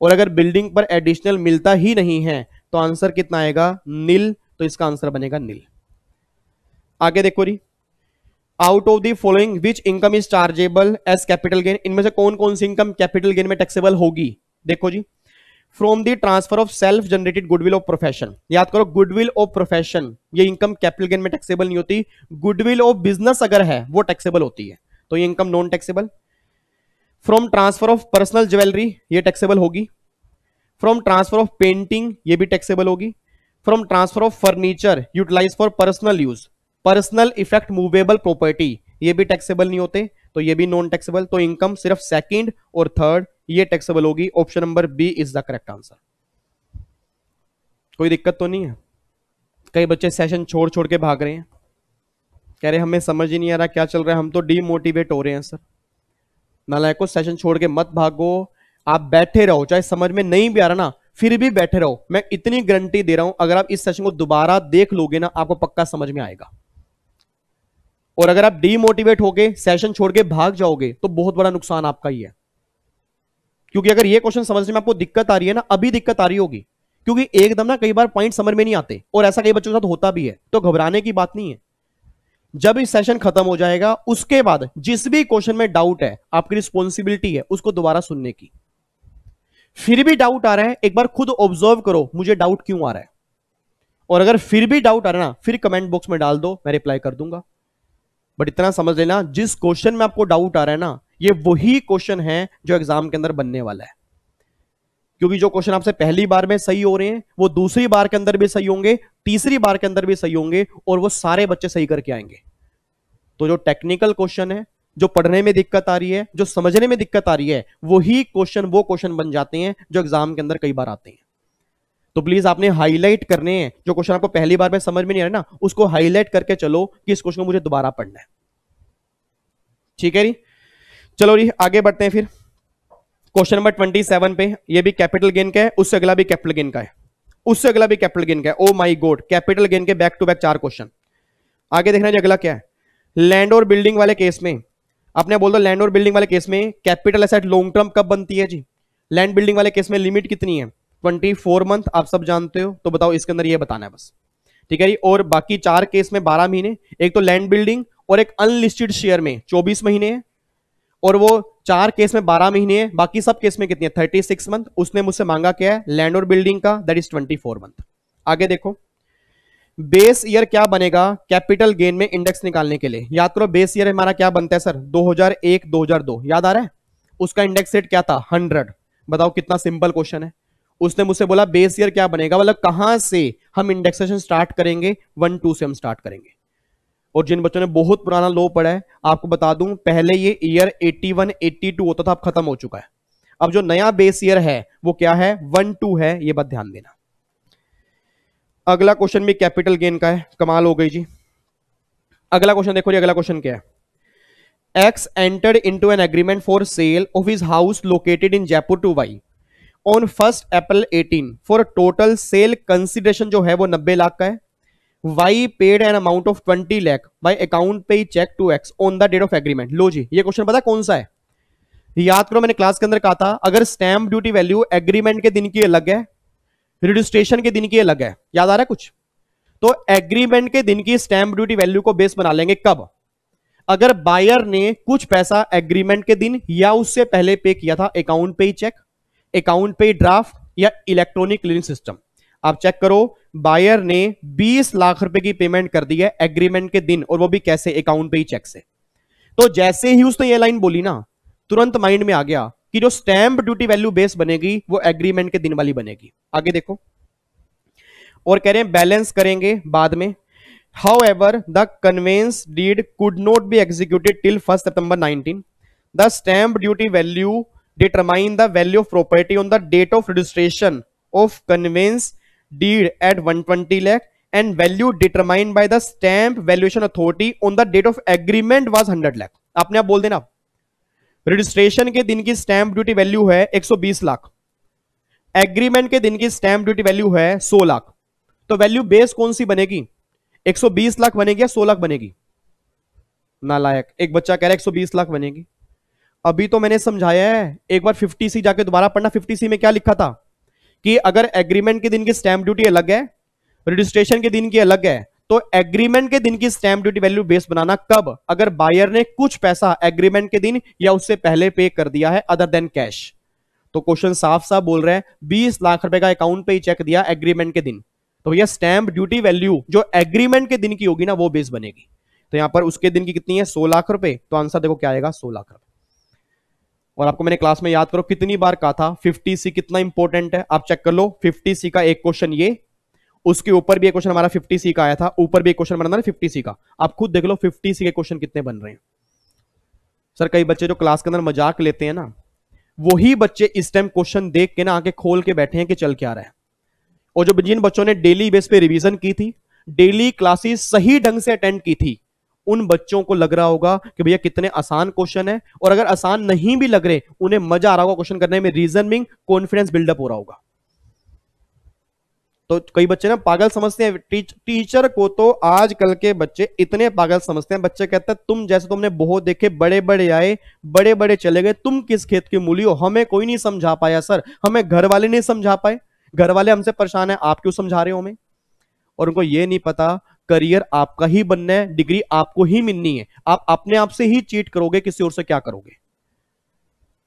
और अगर बिल्डिंग पर एडिशनल मिलता ही नहीं है तो आंसर कितना आएगा, नील। तो इसका आंसर बनेगा नील। आगे देखो री, out of the following which income is chargeable as capital gain, इनमें से कौन कौन सी इनकम कैपिटल गेन में टैक्सेबल होगी। देखो जी, from the transfer of self generated goodwill of profession, याद करो गुडविल ऑफ प्रोफेशन, ये इनकम कैपिटल गेन में टैक्सेबल नहीं होती। गुडविल ऑफ बिजनेस अगर है वो टैक्सेबल होती है, तो ये income non taxable. From transfer of personal jewellery, ये टैक्सेबल होगी। फ्रॉम ट्रांसफर ऑफ पेंटिंग, ये भी टैक्सेबल होगी। From transfer of furniture utilise for personal use, personal effect movable property, ये भी टैक्सेबल नहीं होते, तो ये भी नॉन टैक्सेबल। तो इनकम सिर्फ सेकंड और थर्ड ये टैक्सेबल होगी। Option number B is the correct answer. कोई दिक्कत तो नहीं है। कई बच्चे सेशन छोड़ छोड़ के भाग रहे हैं, कह रहे हमें समझ ही नहीं आ रहा क्या चल रहा है, हम तो डीमोटिवेट हो रहे हैं। सर नालायकों, सेशन छोड़ के मत भागो, आप बैठे रहो, चाहे समझ में नहीं भी आ रहा ना फिर भी बैठे रहो। मैं इतनी गारंटी दे रहा हूं, अगर आप इस सेशन को दोबारा देख लोगे ना आपको पक्का समझ में आएगा। और अगर आप डीमोटिवेट होके सेशन छोड़ के भाग जाओगे तो बहुत बड़ा नुकसान आपका ही है। क्योंकि अगर ये क्वेश्चन समझने में आपको दिक्कत आ रही है ना, अभी दिक्कत आ रही होगी, क्योंकि एकदम ना कई बार पॉइंट समझ में नहीं आते, और ऐसा कई बच्चों के साथ होता भी है, तो घबराने की बात नहीं है। जब इस सेशन खत्म हो जाएगा उसके बाद जिस भी क्वेश्चन में डाउट है, आपकी रिस्पॉन्सिबिलिटी है उसको दोबारा सुनने की। फिर भी डाउट आ रहा है, एक बार खुद ऑब्जर्व करो मुझे डाउट क्यों आ रहा है, और अगर फिर भी डाउट आ रहा है ना, फिर कमेंट बॉक्स में डाल दो, मैं रिप्लाई कर दूंगा। बट इतना समझ लेना, जिस क्वेश्चन में आपको डाउट आ रहा है ना, ये वही क्वेश्चन है जो एग्जाम के अंदर बनने वाला है। क्योंकि जो क्वेश्चन आपसे पहली बार में सही हो रहे हैं वो दूसरी बार के अंदर भी सही होंगे, तीसरी बार के अंदर भी सही होंगे, और वो सारे बच्चे सही करके आएंगे। तो जो टेक्निकल क्वेश्चन है, जो पढ़ने में दिक्कत आ रही है, जो समझने में दिक्कत आ रही है, वही क्वेश्चन वो क्वेश्चन बन जाते हैं जो एग्जाम के अंदर कई बार आते हैं। तो प्लीज आपने हाईलाइट करने हैं, जो क्वेश्चन आपको पहली बार में समझ में नहीं आ रहा ना, उसको हाईलाइट करके चलो कि इस क्वेश्चन को मुझे दोबारा पढ़ना है। ठीक है री, चलो री आगे बढ़ते हैं फिर क्वेश्चन नंबर 27 पे। ये भी कैपिटल गेन का है, उससे अगला भी कैपिटल गेन का है, उससे अगला भी कैपिटल गेन का है। Oh my God, capital gain के बैक टू बैक 4 क्वेश्चन। आगे देखना जी अगला क्या है। लैंड और बिल्डिंग वाले केस में, आपने बोल दो लैंड और बिल्डिंग वाले केस में कैपिटल एसेट लॉन्ग टर्म कब बनती है जी। लैंड बिल्डिंग वाले केस में लिमिट कितनी है, 24 मंथ, आप सब जानते हो, तो बताओ इसके अंदर ये बताना है बस। ठीक है जी, और बाकी 4 केस में 12 महीने, एक तो लैंड बिल्डिंग और एक अनलिस्टेड शेयर में 24 महीने है, और वो 4 केस में 12 महीने है, बाकी सब केस में कितनी है 36 मंथ। उसने मुझसे मांगा क्या है, लैंड और बिल्डिंग का, दैट इज 24 मंथ। आगे देखो, बेस ईयर क्या बनेगा कैपिटल गेन में इंडेक्स निकालने के लिए। याद करो बेस ईयर हमारा क्या बनता है सर, 2001 2002, याद आ रहा है। उसका इंडेक्स रेट क्या था 100। बताओ कितना सिंपल क्वेश्चन है। उसने मुझसे बोला बेस ईयर क्या बनेगा, मतलब कहां से हम इंडेक्सेशन स्टार्ट करेंगे, 1-2 से हम स्टार्ट करेंगे। और जिन बच्चों ने बहुत पुराना लॉ पढ़ा है, आपको बता दूं पहले ये ईयर 81 82 होता था, अब खत्म हो चुका है। अब जो नया बेस ईयर है वो क्या है, 1-2 है, ये बात ध्यान देना। अगला क्वेश्चन भी कैपिटल गेन का है, कमाल हो गई जी। अगला क्वेश्चन देखो जी, अगला क्वेश्चन क्या है। X entered into an agreement for sale of his house located in Jaipur to Y on 1 April 18 for total sale consideration जो है वो 90 लाख का है। Y paid an amount of 20 lakh by account pay cheque to X on the date of agreement. लो जी, ये question पता कौन सा है, याद करो मैंने क्लास के अंदर कहा था, अगर स्टैंप ड्यूटी वैल्यू एग्रीमेंट के दिन की अलग है, रजिस्ट्रेशन के दिन की अलग है, याद आ रहा है कुछ, तो एग्रीमेंट के दिन की स्टैंप ड्यूटी वैल्यू को बेस बना लेंगे कब, अगर बायर ने कुछ पैसा एग्रीमेंट के दिन या उससे पहले पे किया था, अकाउंट पे ही चेक, अकाउंट पे ड्राफ्ट या इलेक्ट्रॉनिक क्लियरिंग सिस्टम। आप चेक करो, बायर ने 20 लाख रुपए की पेमेंट कर दी है एग्रीमेंट के दिन, और वो भी कैसे, अकाउंट पे ही चेक से। तो जैसे ही उसने ये लाइन बोली ना, तुरंत माइंड में आ गया कि जो स्टैंप ड्यूटी वैल्यू बेस बनेगी वो एग्रीमेंट के दिन वाली बनेगी। आगे देखो, और कह रहे हैं बैलेंस करेंगे बाद में। However, the conveyance deed could not be executed till 1 September 19. The stamp duty value determine the value of property on the date of registration of conveyance deed at 120 lakh and value determined by the stamp valuation authority on the date of agreement was 100 lakh. आपने आप बोल देना registration के दिन की stamp duty value है 120 lakh, agreement के दिन की स्टैंप ड्यूटी वैल्यू है 100 लाख, तो वैल्यू बेस कौन सी बनेगी, 120 लाख बनेगी या 100 लाख बनेगी। नालायक, एक बच्चा कह रहा है 120 लाख बनेगी। अभी तो मैंने समझाया है, एक बार 50C जाके दोबारा पढ़ना। 50C में क्या लिखा था कि अगर एग्रीमेंट के दिन की स्टैंप ड्यूटी अलग है, रजिस्ट्रेशन के दिन की अलग है, तो एग्रीमेंट के दिन की स्टैंप ड्यूटी वैल्यू बेस बनाना कब, अगर बायर ने कुछ पैसा एग्रीमेंट के दिन या उससे पहले पे कर दिया है अदर देन कैश। तो क्वेश्चन साफ साफ बोल रहे हैं 20 लाख रुपए का अकाउंट पे ही चेक दिया एग्रीमेंट के दिन, तो भैया स्टैंप ड्यूटी वैल्यू जो एग्रीमेंट के दिन की होगी ना वो बेस बनेगी। तो यहां पर उसके दिन की कितनी है, 100 लाख रुपए, तो आंसर देखो क्या आएगा, 100 लाख रुपए। और आपको मैंने क्लास में याद करो कितनी बार कहा था 50C कितना इंपॉर्टेंट है, आप चेक कर लो। 50C का एक क्वेश्चन ये, उसके ऊपर भी एक क्वेश्चन हमारा 50C का आया था, ऊपर भी एक क्वेश्चन बना था 50C का। आप खुद देख लो 50C के क्वेश्चन कितने बन रहे हैं। सर कई बच्चे जो क्लास के अंदर मजाक लेते हैं ना, वही बच्चे इस टाइम क्वेश्चन देख के ना आंखें खोल के बैठे हैं कि चल क्या रहा है। और जो जिन बच्चों ने डेली बेस पे रिवीजन की थी, डेली क्लासेस सही ढंग से अटेंड की थी, उन बच्चों को लग रहा होगा कि भैया कितने आसान क्वेश्चन है, और अगर आसान नहीं भी लग रहे उन्हें मजा आ रहा होगा क्वेश्चन करने में, रीजनिंग कॉन्फिडेंस बिल्डअप हो रहा होगा। तो कई बच्चे ना पागल समझते हैं टीचर को, तो आजकल के बच्चे इतने पागल समझते हैं। बच्चे कहते हैं तुम जैसे तुमने बहुत देखे, बड़े बड़े आए, बड़े बड़े चले गए, तुम किस खेत की मूली हो, हमें कोई नहीं समझा पाया सर, हमें घर वाले नहीं समझा पाए, घर वाले हमसे परेशान है, आप क्यों समझा रहे हो हमें। और उनको ये नहीं पता करियर आपका ही बनना है, डिग्री आपको ही मिलनी है, आप अपने आप से ही चीट करोगे, किसी और से क्या करोगे।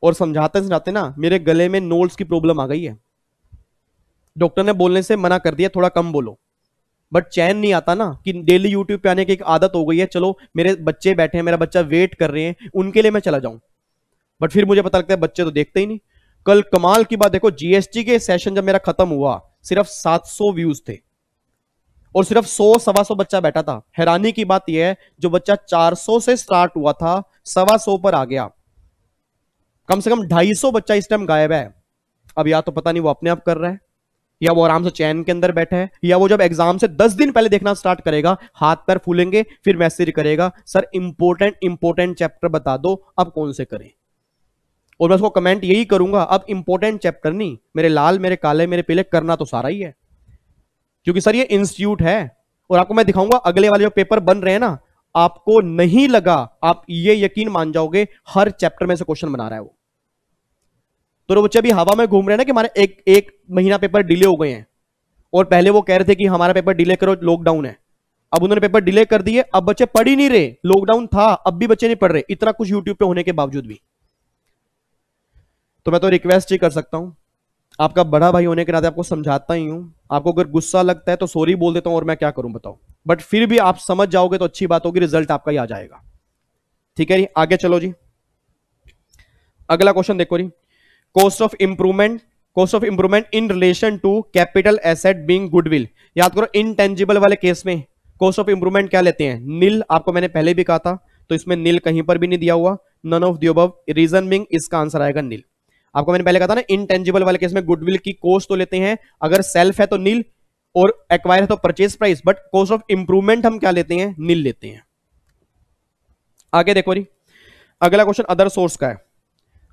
और समझाते समझाते ना मेरे गले में नोल्स की प्रॉब्लम आ गई है, डॉक्टर ने बोलने से मना कर दिया थोड़ा कम बोलो, बट चैन नहीं आता ना कि डेली यूट्यूब पे आने की एक आदत हो गई है, चलो मेरे बच्चे बैठे हैं, मेरा बच्चा वेट कर रहे हैं, उनके लिए मैं चला जाऊं, बट फिर मुझे पता लगता है बच्चे तो देखते ही नहीं। कल कमाल की बात देखो, जीएसटी के सेशन जब मेरा खत्म हुआ सिर्फ 700 व्यूज थे और सिर्फ 100-125 बच्चा बैठा था। हैरानी की बात यह है जो बच्चा 400 से स्टार्ट हुआ था 125 पर आ गया, कम से कम 250 बच्चा इस टाइम गायब है। अब या तो पता नहीं वो अपने आप कर रहा है, या वो आराम से चैन के अंदर बैठा है, या वो जब एग्जाम से 10 दिन पहले देखना स्टार्ट करेगा हाथ पैर फूलेंगे, फिर मैसेज करेगा सर इंपॉर्टेंट चैप्टर बता दो अब कौन से करें। और मैं उसको कमेंट यही करूंगा, अब इंपॉर्टेंट चैप्टर नहीं, मेरे लाल मेरे काले मेरे पीले, करना तो सारा ही है, क्योंकि सर ये इंस्टीट्यूट है। और आपको मैं दिखाऊंगा अगले वाले जो पेपर बन रहे हैं ना, आपको नहीं लगा, आप ये यकीन मान जाओगे हर चैप्टर में से क्वेश्चन बना रहा है वो। तो बच्चे अभी हवा में घूम रहे हैं ना कि हमारे एक महीना पेपर डिले हो गए हैं, और पहले वो कह रहे थे कि हमारा पेपर डिले करो लॉकडाउन है, अब उन्होंने पेपर डिले कर दिए, अब बच्चे पढ़ ही नहीं रहे, लॉकडाउन था अब भी बच्चे नहीं पढ़ रहे, इतना कुछ यूट्यूब पे होने के बावजूद भी। तो मैं तो रिक्वेस्ट ही कर सकता हूं, आपका बड़ा भाई होने के नाते आपको समझाता ही हूं, आपको अगर गुस्सा लगता है तो सॉरी बोल देता हूं और मैं क्या करूं बताओ, बट फिर भी आप समझ जाओगे तो अच्छी बात होगी, रिजल्ट आपका ही आ जाएगा। ठीक है जी, आगे चलो जी, अगला क्वेश्चन देखो जी, cost of improvement in relation to capital asset being goodwill. याद करो इनटेंजिबल वाले केस में कॉस्ट ऑफ इंप्रूवमेंट क्या लेते हैं, नील, आपको मैंने पहले भी कहा था, तो इसमें नील कहीं पर भी नहीं दिया हुआ, none of the above, reason being इसका आंसर आएगा नील। आपको मैंने पहले कहा था ना इनटेंजिबल वाले केस में गुडविल की कॉस्ट तो लेते हैं, अगर सेल्फ है तो नील और एक्वायर है तो purchase price, but cost of improvement हम क्या लेते हैं, नील लेते हैं। आगे देखो जी, अगला क्वेश्चन अदर सोर्स का है,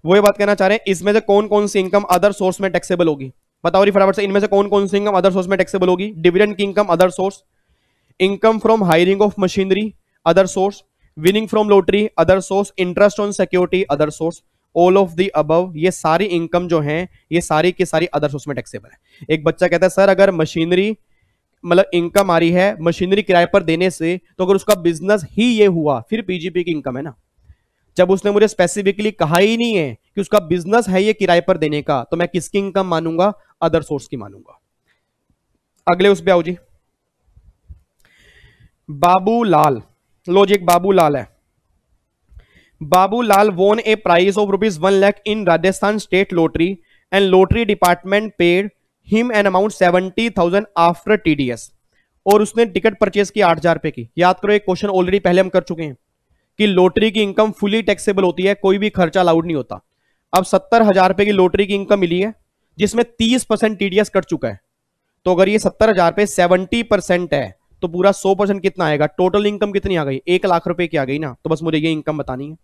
वो ये बात कहना चाह रहे हैं इसमें से कौन कौन सी इनकम अदर सोर्स में टैक्सेबल होगी, बताओ जी फटाफट से, इनमें से कौन कौन सी इनकम अदर सोर्स में टैक्सेबल होगी। डिविडेंड की income other source, income from hiring of machinery other source, winning from lottery other source, interest on security other source, all of the above, ये सारी इनकम जो है ये सारी की सारी अदर सोर्स में टैक्सेबल है। एक बच्चा कहता है सर अगर मशीनरी मतलब इनकम आ रही है मशीनरी किराए पर देने से, तो अगर उसका बिजनेस ही ये हुआ फिर पीजीपी की इनकम है ना। जब उसने मुझे स्पेसिफिकली कहा ही नहीं है कि उसका बिजनेस है ये किराए पर देने का, तो मैं किसकी इनकम मानूंगा, अदर सोर्स की मानूंगा। अगले उस पे आओ जी, बाबूलाल, लो जी एक बाबूलाल है, Babulal won a prize of rupees 1 lakh in Rajasthan state lottery and lottery department paid him an amount 70,000 after TDS, और उसने टिकट परचेज की 8,000 रुपए की। याद करो एक क्वेश्चन ऑलरेडी पहले हम कर चुके हैं कि लॉटरी की इनकम फुली टैक्सेबल होती है, कोई भी खर्चा अलाउड नहीं होता। अब 70,000 रुपए की लॉटरी की इनकम मिली है जिसमें 30% टीडीएस कट चुका है, तो अगर ये 70,000 पे 70% है तो पूरा 100% कितना आएगा, टोटल इनकम कितनी आ गई, 1 लाख रुपए की आ गई ना। तो बस मुझे ये इनकम बतानी है।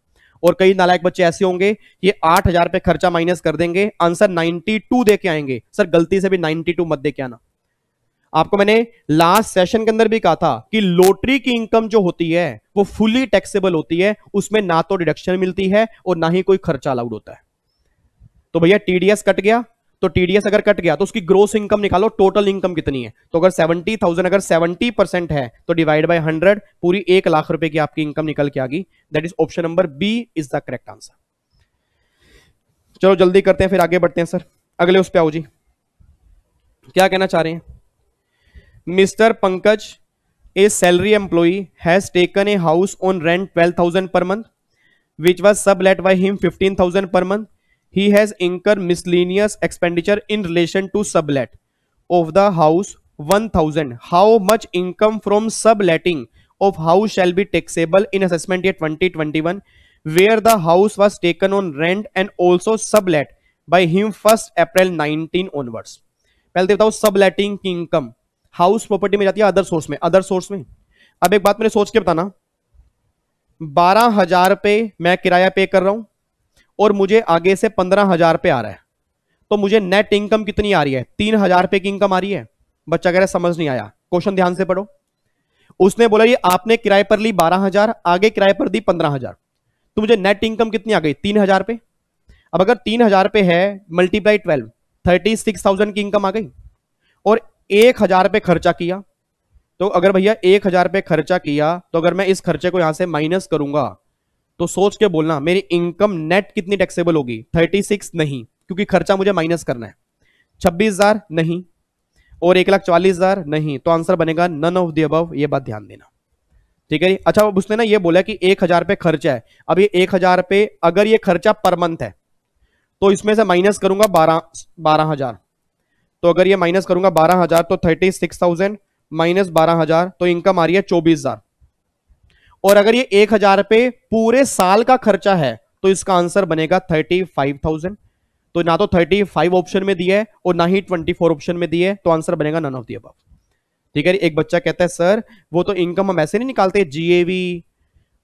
और कई नालायक बच्चे ऐसे होंगे ये 8,000 पे खर्चा माइनस कर देंगे, आंसर 92 दे के आएंगे, सर गलती से भी 92 मत दे के आना, आपको मैंने लास्ट सेशन के अंदर भी कहा था कि लॉटरी की इनकम जो होती है वो फुली टैक्सेबल होती है, उसमें ना तो डिडक्शन मिलती है और ना ही कोई खर्चा अलाउड होता है। तो भैया टीडीएस कट गया, तो टीडीएस अगर कट गया तो उसकी ग्रोस इनकम निकालो, टोटल इनकम कितनी है। तो अगर 70,000 अगर 70% है तो डिवाइड बाय 100, पूरी 1 लाख रुपए की आपकी इनकम निकल के आ गई। That is option number B is the correct answer. चलो जल्दी करते हैं, फिर आगे बढ़ते हैं सर। अगले उस पे आओ जी, क्या कहना चाह रहे हैं। Mister Pankaj, A salary employee has taken a house on rent 12,000 per month, which was sublet by him 15,000 per month. He has incurred miscellaneous expenditure in relation to sublet of the house 1,000. How much income from subletting of house shall be taxable in assessment year 2021, where the house was taken on rent and also sublet by him 1st April 19 onwards? पहले बताओ, subletting की income house property में जाती है other source में, other source में। अब एक बात मैंने सोच के बताना, 12,000 पे मैं किराया पे कर रहा हूं और मुझे आगे से 15,000 पे आ रहा है, तो मुझे नेट इनकम कितनी आ रही है? 3,000 रुपए की इनकम आ रही है। बच्चा कह रहा है समझ नहीं आया, क्वेश्चन ध्यान से पढ़ो। उसने बोला ये आपने किराए पर ली 12,000, आगे किराए पर दी 15,000, तो मुझे नेट इनकम कितनी आ गई? 3,000 पे। अब अगर 3,000 पे है, मल्टीप्लाई 12, 36,000 की इनकम आ गई। और 1,000 पे खर्चा किया, तो अगर भैया 1,000 पे खर्चा किया, तो अगर मैं इस खर्चे को यहां से माइनस करूंगा तो सोच के बोलना मेरी इनकम नेट कितनी टैक्सेबल होगी? 36 नहीं, क्योंकि खर्चा मुझे माइनस करना है। 26,000 नहीं, और 1,44,000 नहीं, तो आंसर बनेगा नन ऑफ द अबव। ये बात ध्यान देना, ठीक है। अच्छा, अब उसने ना ये बोला कि 1,000 पे खर्चा है। अब ये 1,000 पे अगर ये खर्चा पर मंथ है तो इसमें से माइनस करूंगा 12,000, तो अगर ये माइनस करूंगा 12,000 तो 36,000 माइनस 12,000, तो इनकम आ रही है 24,000। और अगर ये 1,000 पे पूरे साल का खर्चा है तो इसका आंसर बनेगा 35,000। तो ना तो 35 ऑप्शन में दिया है और ना ही 24 ऑप्शन में दिया है, तो आंसर बनेगा नन ऑफ द अबव। ठीक है। एक बच्चा कहता है सर वो तो इनकम हम ऐसे नहीं निकालते, जीएवी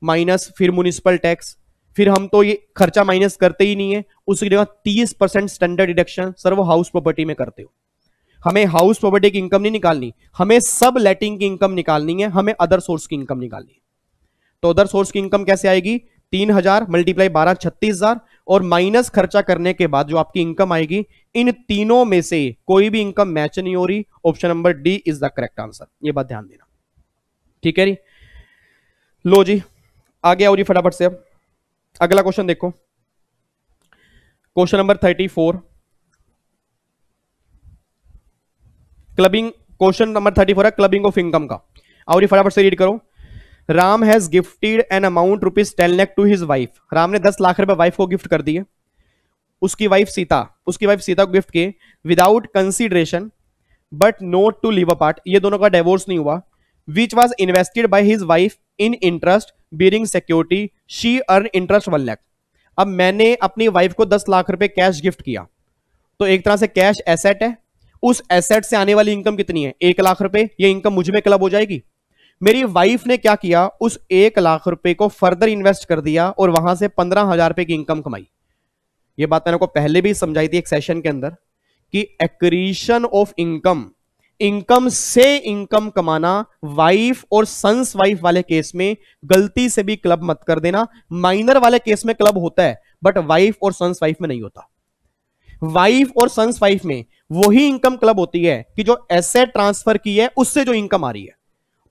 माइनस फिर म्युनिसिपल टैक्स, फिर हम तो ये खर्चा माइनस करते ही नहीं है, उसकी जगह 30% स्टैंडर्ड डिडक्शन सर वो हाउस प्रॉपर्टी में करते हो। हमें हाउस प्रॉपर्टी की इनकम नहीं निकालनी, हमें सब लेटिंग की इनकम निकालनी है, हमें अदर सोर्स की इनकम निकालनी है। तो अदर सोर्स की इनकम कैसे आएगी? 3,000 मल्टीप्लाई 12 36,000, और माइनस खर्चा करने के बाद जो आपकी इनकम आएगी, इन तीनों में से कोई भी इनकम मैच नहीं हो रही। Option number D is the correct answer, ये बात ध्यान देना, ठीक है जी। लो जी आगे आओ जी फटाफट से। अब अगला क्वेश्चन देखो, question number 34, clubbing. Question number 34 है क्लबिंग ऑफ इनकम का। आओ जी फटाफट से रीड करो। Ram has gifted an amount ₹10 lakh to his wife. Ram ने 10 लाख रुपए वाइफ को गिफ्ट कर दिए। उसकी वाइफ सीता को गिफ्ट किए without consideration but not to live apart. ये दोनों का डिवोर्स नहीं हुआ। Which was invested by his wife in interest bearing security, she earn interest 1 lakh. अब मैंने अपनी वाइफ को 10 लाख रुपए कैश गिफ्ट किया, तो एक तरह से कैश एसेट है। उस एसेट से आने वाली इनकम कितनी है? 1 लाख रुपए। ये इनकम मुझ में क्लब हो जाएगी। मेरी वाइफ ने क्या किया? उस 1 लाख रुपए को फर्दर इन्वेस्ट कर दिया और वहां से 15,000 रुपए की इनकम कमाई। ये बात मैंने को पहले भी समझाई थी एक सेशन के अंदर कि एक्रीशन ऑफ इनकम, इनकम से इनकम कमाना, वाइफ और सन्स वाइफ वाले केस में गलती से भी क्लब मत कर देना। माइनर वाले केस में क्लब होता है बट वाइफ और सन्स वाइफ में नहीं होता। वाइफ और सन्स वाइफ में वही इनकम क्लब होती है कि जो एसेट ट्रांसफर की है उससे जो इनकम आ रही है।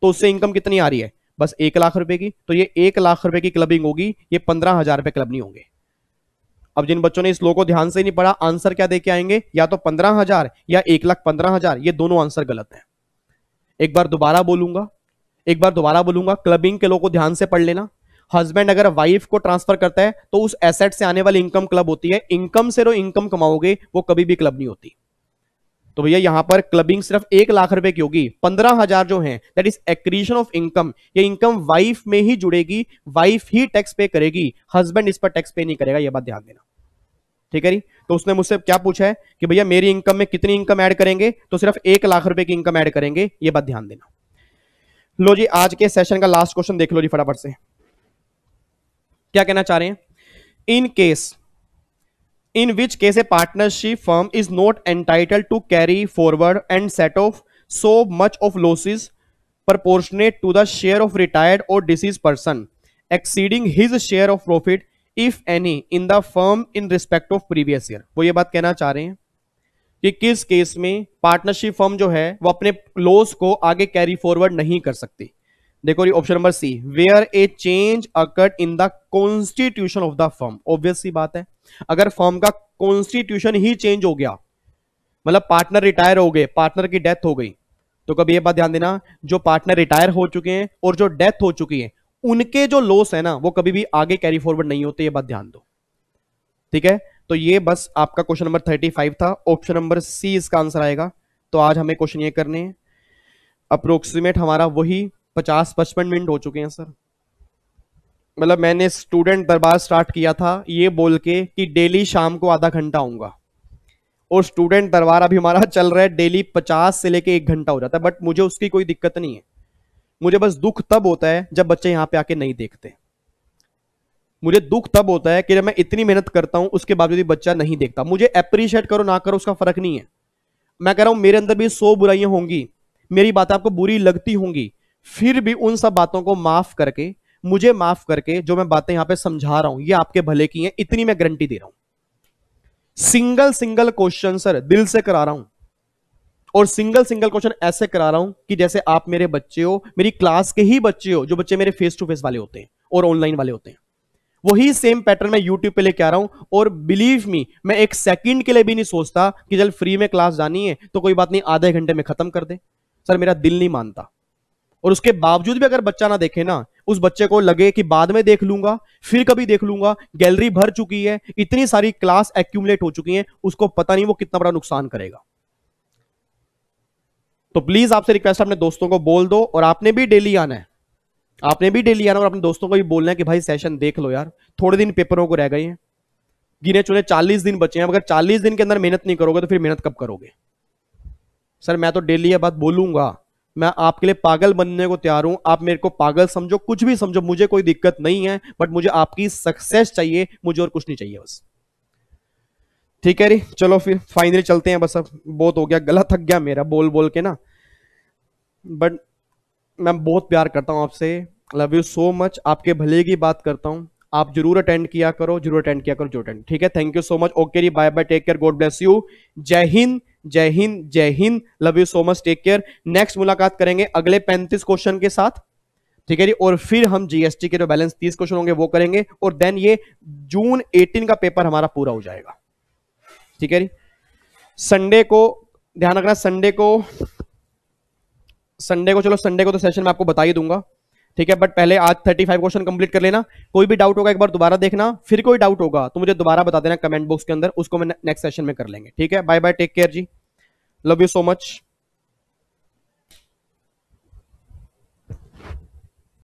तो उससे इनकम कितनी आ रही है? बस 1 लाख रुपए की। तो ये 1 लाख रुपए की क्लबिंग होगी, ये 15,000 रुपए क्लब नहीं होंगे। अब जिन बच्चों ने इस लो को ध्यान से नहीं पढ़ा, आंसर क्या देके आएंगे? या तो 15,000 या 1,15,000। ये दोनों आंसर गलत है। एक बार दोबारा बोलूंगा, क्लबिंग के लो को ध्यान से पढ़ लेना। हस्बैंड अगर वाइफ को ट्रांसफर करता है तो उस एसेट से आने वाली इनकम क्लब होती है। इनकम से जो इनकम कमाओगे वो कभी भी क्लब नहीं होती। तो भैया यहां पर क्लबिंग सिर्फ 1 लाख रुपए की होगी। 15,000 जो है that is accretion of income. ये इनकम वाइफ में ही जुड़ेगी, वाइफ ही टैक्स पे करेगी, हस्बैंड इस पर टैक्स पे नहीं करेगा। ये बात ध्यान देना, ठीक है। तो उसने मुझसे क्या पूछा है कि भैया मेरी इनकम में कितनी इनकम ऐड करेंगे? तो सिर्फ 1 लाख रुपए की इनकम ऐड करेंगे। ये बात ध्यान देना। लो जी आज के सेशन का लास्ट क्वेश्चन देख लो जी फटाफट से, क्या कहना चाह रहे हैं। in which case a partnership firm is not entitled to carry forward and set off so much of losses proportionate to the share of retired or deceased person exceeding his share of profit if any in the firm in respect of previous year। वो ये बात कहना चाह रहे हैं कि किस case में पार्टनरशिप फर्म जो है वो अपने लॉस को आगे कैरी फॉरवर्ड नहीं कर सकती। देखो ये option number C, where a change occurred in the constitution of the firm. Obvious सी बात है, अगर फर्म का कॉन्स्टिट्यूशन ही चेंज हो गया, मतलब पार्टनर रिटायर हो गए, पार्टनर की डेथ हो गई, तो कभी ये बात ध्यान देना, जो पार्टनर रिटायर हो चुके हैं और जो डेथ हो चुकी है उनके जो लॉस है ना वो कभी भी आगे कैरी फॉरवर्ड नहीं होते, ये बात ध्यान दो। ठीक है, तो ये बस आपका क्वेश्चन नंबर 35 था, ऑप्शन नंबर सी इसका आंसर आएगा। तो आज हमें क्वेश्चन ये करने हैं, अप्रोक्सीमेट हमारा वही 50-55 मिनट हो चुके हैं सर। मतलब मैंने स्टूडेंट दरबार स्टार्ट किया था ये बोल के कि डेली शाम को आधा घंटा आऊंगा, और स्टूडेंट दरबार अभी हमारा चल रहा है डेली 50 से लेके 1 घंटा हो जाता है। बट मुझे उसकी कोई दिक्कत नहीं है, मुझे बस दुख तब होता है जब बच्चे यहां पे आके नहीं देखते। मुझे दुख तब होता है कि जब मैं इतनी मेहनत करता हूं उसके बावजूद भी बच्चा नहीं देखता। मुझे अप्रिशिएट करो ना करो उसका फर्क नहीं है, मैं कह रहा हूं मेरे अंदर भी 100 बुराइयां होंगी, मेरी बातें आपको बुरी लगती होंगी, फिर भी उन सब बातों को माफ करके, मुझे माफ करके जो मैं बातें यहां पे समझा रहा हूं ये आपके भले की हैं, इतनी मैं गारंटी दे रहा हूं। सिंगल सिंगल क्वेश्चन सर दिल से करा रहा हूं, और सिंगल सिंगल क्वेश्चन ऐसे करा रहा हूं कि जैसे आप मेरे बच्चे हो, मेरी क्लास के ही बच्चे हो, जो बच्चे मेरे फेस टू फेस वाले होते हैं और ऑनलाइन वाले होते हैं। वही सेम पैटर्न मैं यूट्यूब पे लेके आ रहा हूं, और बिलीव मी मैं एक सेकंड के लिए भी नहीं सोचता कि चल फ्री में क्लास जानी है तो कोई बात नहीं आधे घंटे में खत्म कर दे। सर मेरा दिल नहीं मानता, और उसके बावजूद भी अगर बच्चा ना देखे ना, उस बच्चे को लगे कि बाद में देख लूंगा, फिर कभी देख लूंगा, गैलरी भर चुकी है, इतनी सारी क्लास एक्यूमुलेट हो चुकी है, उसको पता नहीं वो कितना बड़ा नुकसान करेगा। तो प्लीज आपसे रिक्वेस्ट, अपने दोस्तों को बोल दो, और आपने भी डेली आना है, आपने भी डेली आना, और अपने दोस्तों को भी बोलना है कि भाई सेशन देख लो यार, थोड़े दिन पेपरों को रह गए हैं, गिने चुने 40 दिन बचे हैं, अगर 40 दिन के अंदर मेहनत नहीं करोगे तो फिर मेहनत कब करोगे। सर मैं तो डेली ये बात बोलूंगा, मैं आपके लिए पागल बनने को तैयार हूं, आप मेरे को पागल समझो, कुछ भी समझो, मुझे कोई दिक्कत नहीं है, बट मुझे आपकी सक्सेस चाहिए, मुझे और कुछ नहीं चाहिए बस। ठीक है रे, चलो फिर फाइनली चलते हैं, बस अब बहुत हो गया, गला थक गया मेरा बोल बोल के ना। बट मैं बहुत प्यार करता हूं आपसे, लव यू सो मच, आपके भले की बात करता हूं, आप जरूर अटेंड किया करो, जरूर अटेंड किया करो, जरूर अटेंड। ठीक है, thank you so much, okay जी, bye bye, take care, God bless you, जय हिंद जय हिंद जय Hind, love you so much, take care. Next मुलाकात करेंगे अगले 35 क्वेश्चन के साथ, ठीक है जी, और फिर हम जीएसटी के जो बैलेंस 30 क्वेश्चन होंगे वो करेंगे, और देन ये जून 18 का पेपर हमारा पूरा हो जाएगा। ठीक है जी, संडे को ध्यान रखना, संडे को चलो संडे को तो सेशन मैं आपको बता ही दूंगा, ठीक है, बट पहले आज 35 क्वेश्चन कंप्लीट कर लेना। कोई भी डाउट होगा एक बार दोबारा देखना, फिर कोई डाउट होगा तो मुझे दोबारा बता देना कमेंट बॉक्स के अंदर, उसको मैं नेक्स्ट सेशन में कर लेंगे। ठीक है, बाय बाय, टेक केयर जी, लव यू सो मच।